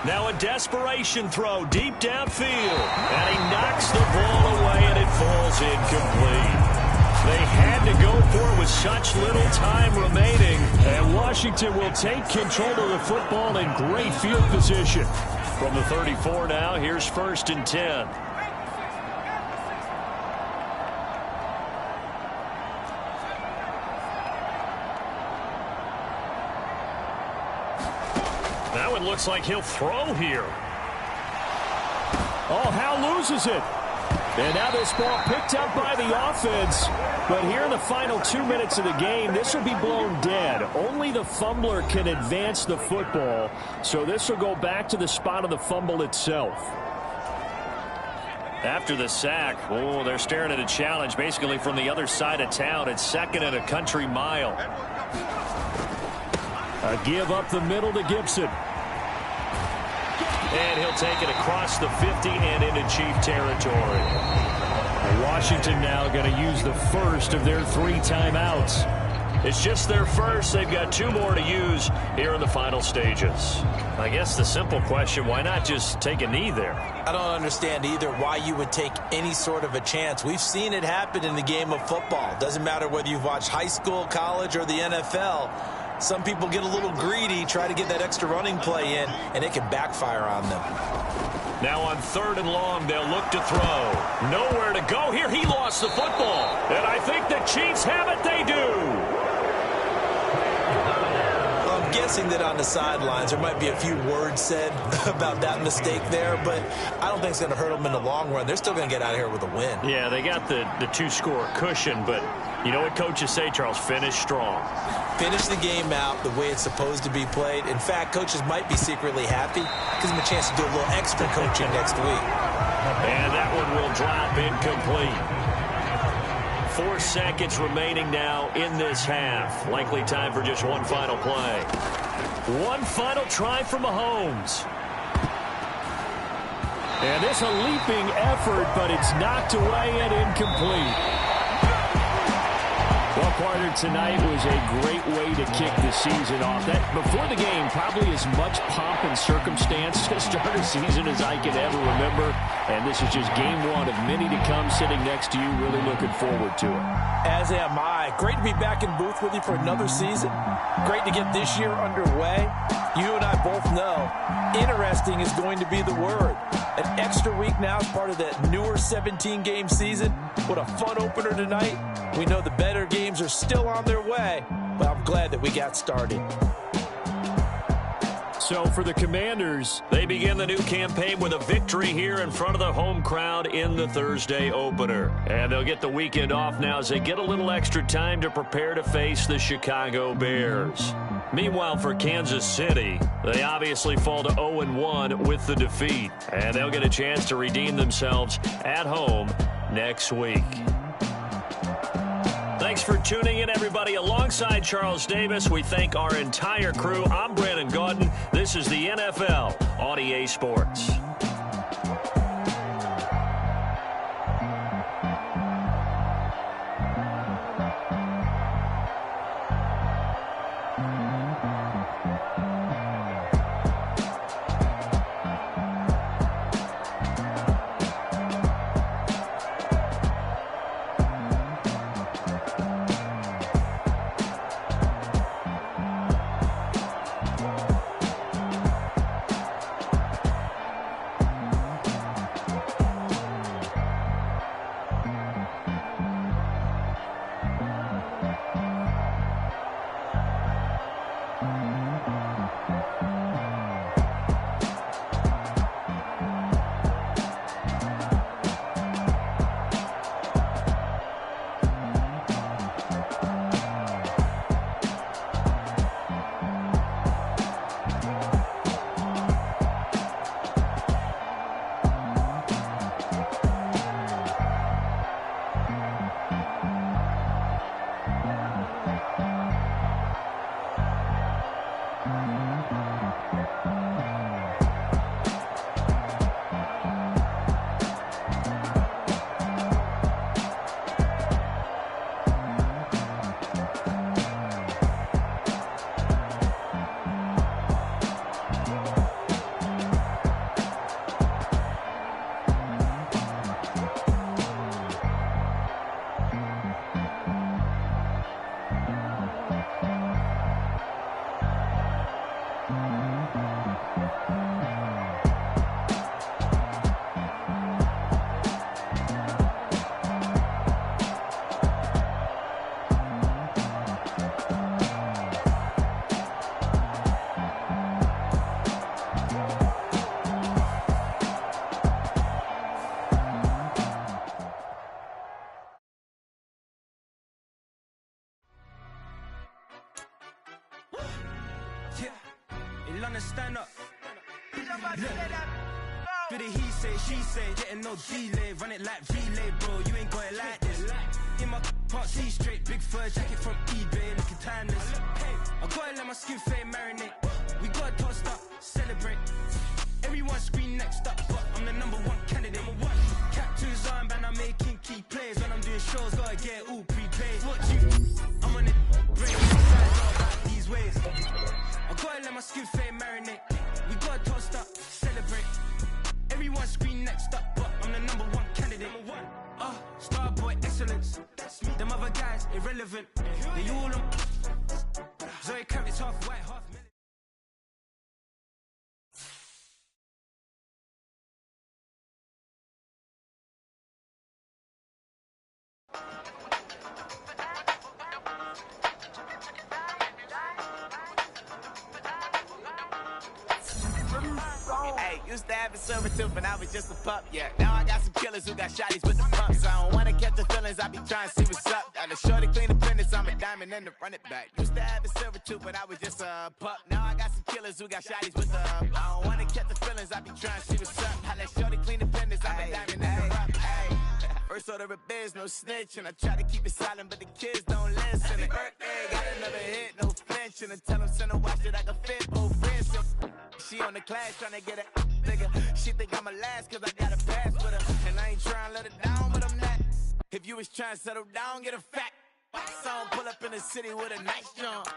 Now a desperation throw deep downfield. And he knocks the ball away, and it falls incomplete. They had to go for it with such little time remaining. And Washington will take control of the football in great field position. From the 34 now, here's 1st and 10. That one looks like he'll throw here. Oh, Howe loses it. And now this ball picked up by the offense. But here in the final 2 minutes of the game, this will be blown dead. Only the fumbler can advance the football. So this will go back to the spot of the fumble itself. After the sack, oh, they're staring at a challenge basically from the other side of town. It's 2nd and a country mile. A give up the middle to Gibson. And he'll take it across the 50 and into Chief territory. Washington now going to use the first of their 3 timeouts. It's just their first. They've got 2 more to use here in the final stages. I guess the simple question, why not just take a knee there? I don't understand either why you would take any sort of a chance. We've seen it happen in the game of football. Doesn't matter whether you've watched high school, college, or the NFL. Some people get a little greedy, try to get that extra running play in, and it can backfire on them. Now on 3rd and long, they'll look to throw. Nowhere to go here. He lost the football. And I think the Chiefs have it. They do. I'm guessing that on the sidelines there might be a few words said about that mistake there, but I don't think it's going to hurt them in the long run. They're still going to get out of here with a win. Yeah, they got the 2-score cushion, but you know what coaches say, Charles? Finish strong. Finish the game out the way it's supposed to be played. In fact, coaches might be secretly happy. Gives them a chance to do a little extra coaching next week. And that one will drop incomplete. 4 seconds remaining now in this half. Likely time for just one final play. One final try for Mahomes. And this a leaping effort, but it's knocked away and incomplete. Well, partner, tonight was a great way to kick the season off. That before the game, probably as much pomp and circumstance to start a season as I can ever remember. And this is just game 1 of many to come sitting next to you. Really looking forward to it. As am I. Great to be back in booth with you for another season. Great to get this year underway. You and I both know interesting is going to be the word. An extra week now as part of that newer 17-game season. What a fun opener tonight. We know the better games are still on their way, but I'm glad that we got started. So for the Commanders, they begin the new campaign with a victory here in front of the home crowd in the Thursday opener. And they'll get the weekend off now as they get a little extra time to prepare to face the Chicago Bears. Meanwhile, for Kansas City, they obviously fall to 0-1 with the defeat. And they'll get a chance to redeem themselves at home next week. Thanks for tuning in, everybody. Alongside Charles Davis, we thank our entire crew. I'm Brandon Gaudin. This is the NFL on EA Sports. London, stand up. For the he say, she say, getting no delay, run it like relay, bro. You ain't got it like this. In my can't see straight, big fur jacket from eBay, looking timeless. I gotta let my skin fade marinate. We gotta toast up, celebrate. Everyone scream next up, but I'm the #1 candidate. Cap to his armband, I'm making key plays. When I'm doing shows, gotta get all prepaid. What you? I'm on it, break sides all about these ways. I gotta let my skin fade marinate. We gotta toast up, celebrate. Everyone scream next up, but I'm the #1 candidate. Starboy excellence. Them other guys irrelevant. They all on. Zoe Kravitz half white, half million. Hey, used to have a silver tooth and I was just a pup, yeah. Now I got some killers who got shotties with the pumps. I don't wanna catch the feelings, I be trying to see what's up. Got a shorty clean the business, I'm a diamond and to run it back. Used to have a silver tooth, but I was just a pup. Now I got some killers who got shotties with the I don't wanna catch the feelings, I be trying to see what's up. I let shorty clean the business, I'm a diamond and to run it back. First order of biz, no snitching. I try to keep it silent, but the kids don't listen. Birthday, got another hit, no flinching. And tell them send a watch that I can fit both friends. She on the class trying to get a nigga. She think I'm a last cause I got a pass with her. And I ain't trying to let her down, but I'm not. If you was trying to settle down, get a fact. Song pull up in the city with a nice jump.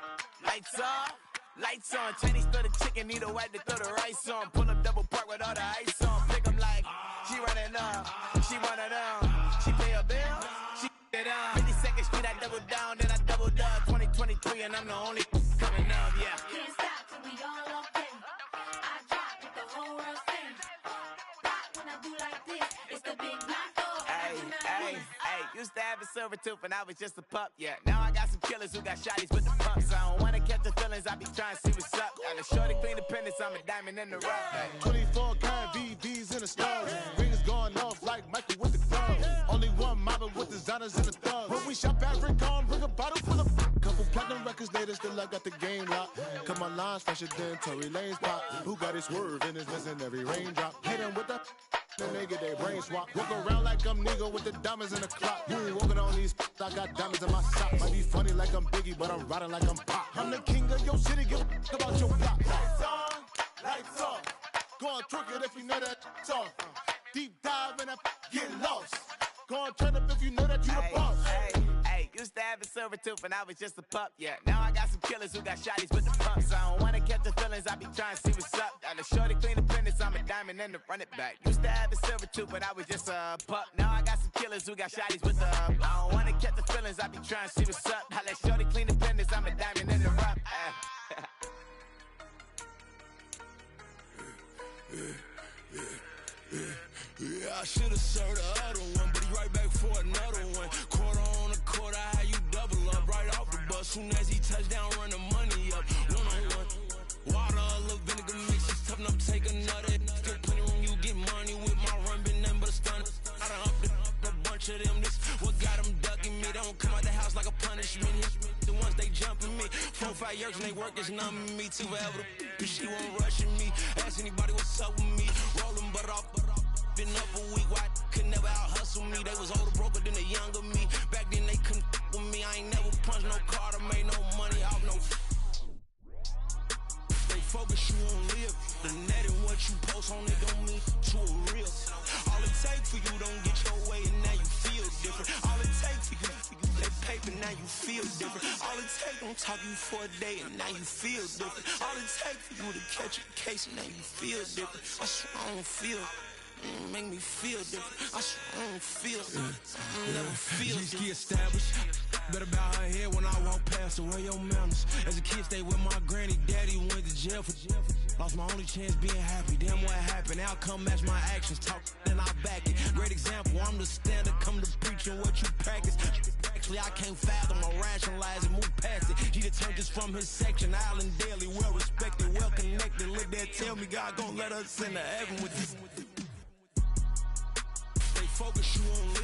Lights off, lights on. Chinese throw the chicken, need a wipe to throw the rice on. Pull up double park with all the ice on. Pick 'em like, she running up, she one of them. She pay a bill, she it up. 52nd Street, I double down, then I doubled up. 2023, and I'm the only coming up, yeah. Can't stop till we all okay. I drop with the whole world sing. Rock when I do like this, it's the big black door. Hey, used to have a silver tooth and I was just a pup, yeah. Now I got some killers who got shotties with the pumps. I don't wanna catch the feelings, I be trying to see what's up. Got a shorty clean the pendants, I'm a diamond in the rough. Hey. 24 karat VVs in the stars. Rings going off like Michael with the clubs. Only one mobbing with designers in the thugs. When we shop at Rincon, bring a bottle full of couple platinum records later, still I got the game locked. Cut my lines fresher than Tory Lane's pop. Who got his swerve and is missing every raindrop. Hit him with the and they get their brain swap. Walk around like I'm nigga with the diamonds in the clock. You ain't walking on these, I got diamonds in my sock. Might be funny like I'm Biggie, but I'm riding like I'm Pop. I'm the king of your city, give a about your block. Lights on, lights off. Go on, twerk it if you know that song. Deep dive and I get lost. Go on, turn up if you know that you the boss. Hey, used to have a silver tooth and I was just a pup, yeah. Now I got some killers who got shotties with the pumps. I don't wanna catch the feelings, I be trying to see what's up. Got a shorty clean the business, I'm a diamond and to run it back. Used to have a silver tooth, but I was just a pup. Now I got some killers who got shotties with the I don't wanna catch the feelings, I be trying to see what's up. I let shorty clean the business, I'm a diamond in the rough. Yeah, I should've served the other one, but he right back for another one. Quarter on a quarter, how you double up right off the bus. Soon as he touched down, run the money up. One-on-one. Water, a little vinegar mix, it's tough enough to take another. Still plenty when you get money with my run, been nothing but a stun. I done upped a bunch of them. This what got them ducking me. They don't come out the house like a punishment. The ones they jumping me. 4 or 5 years and they work is numbing me. Too forever. She won't rushing me. Ask anybody what's up with me. Rolling butt off. Been up a week, why could never out hustle me? They was older, broker than the younger me. Back then they couldn't with me. I ain't never punched no card or made no money off no. They focus you on live. The net and what you post on it don't mean to a real. All it take for you don't get your way and now you feel different. All it take for you that paper now you feel different. All it take don't talk you for a day and now you feel different. All it take for you to catch a case and now you feel different. I swear I don't feel. Make me feel different. I swear I don't feel. I never feel G-ski established. Better bow her head when I walk past the way your manners. As a kid, stayed with my granny. Daddy went to jail for lost my only chance being happy. Damn what happened. Outcome match my actions. Talk then I back it. Great example. I'm the standard. Come to preaching what you practice. Actually, I can't fathom or rationalize and move past it. He turned this from his section. Island daily, well respected, well connected. Look there, tell me God gon' let us into heaven with this. Focus you on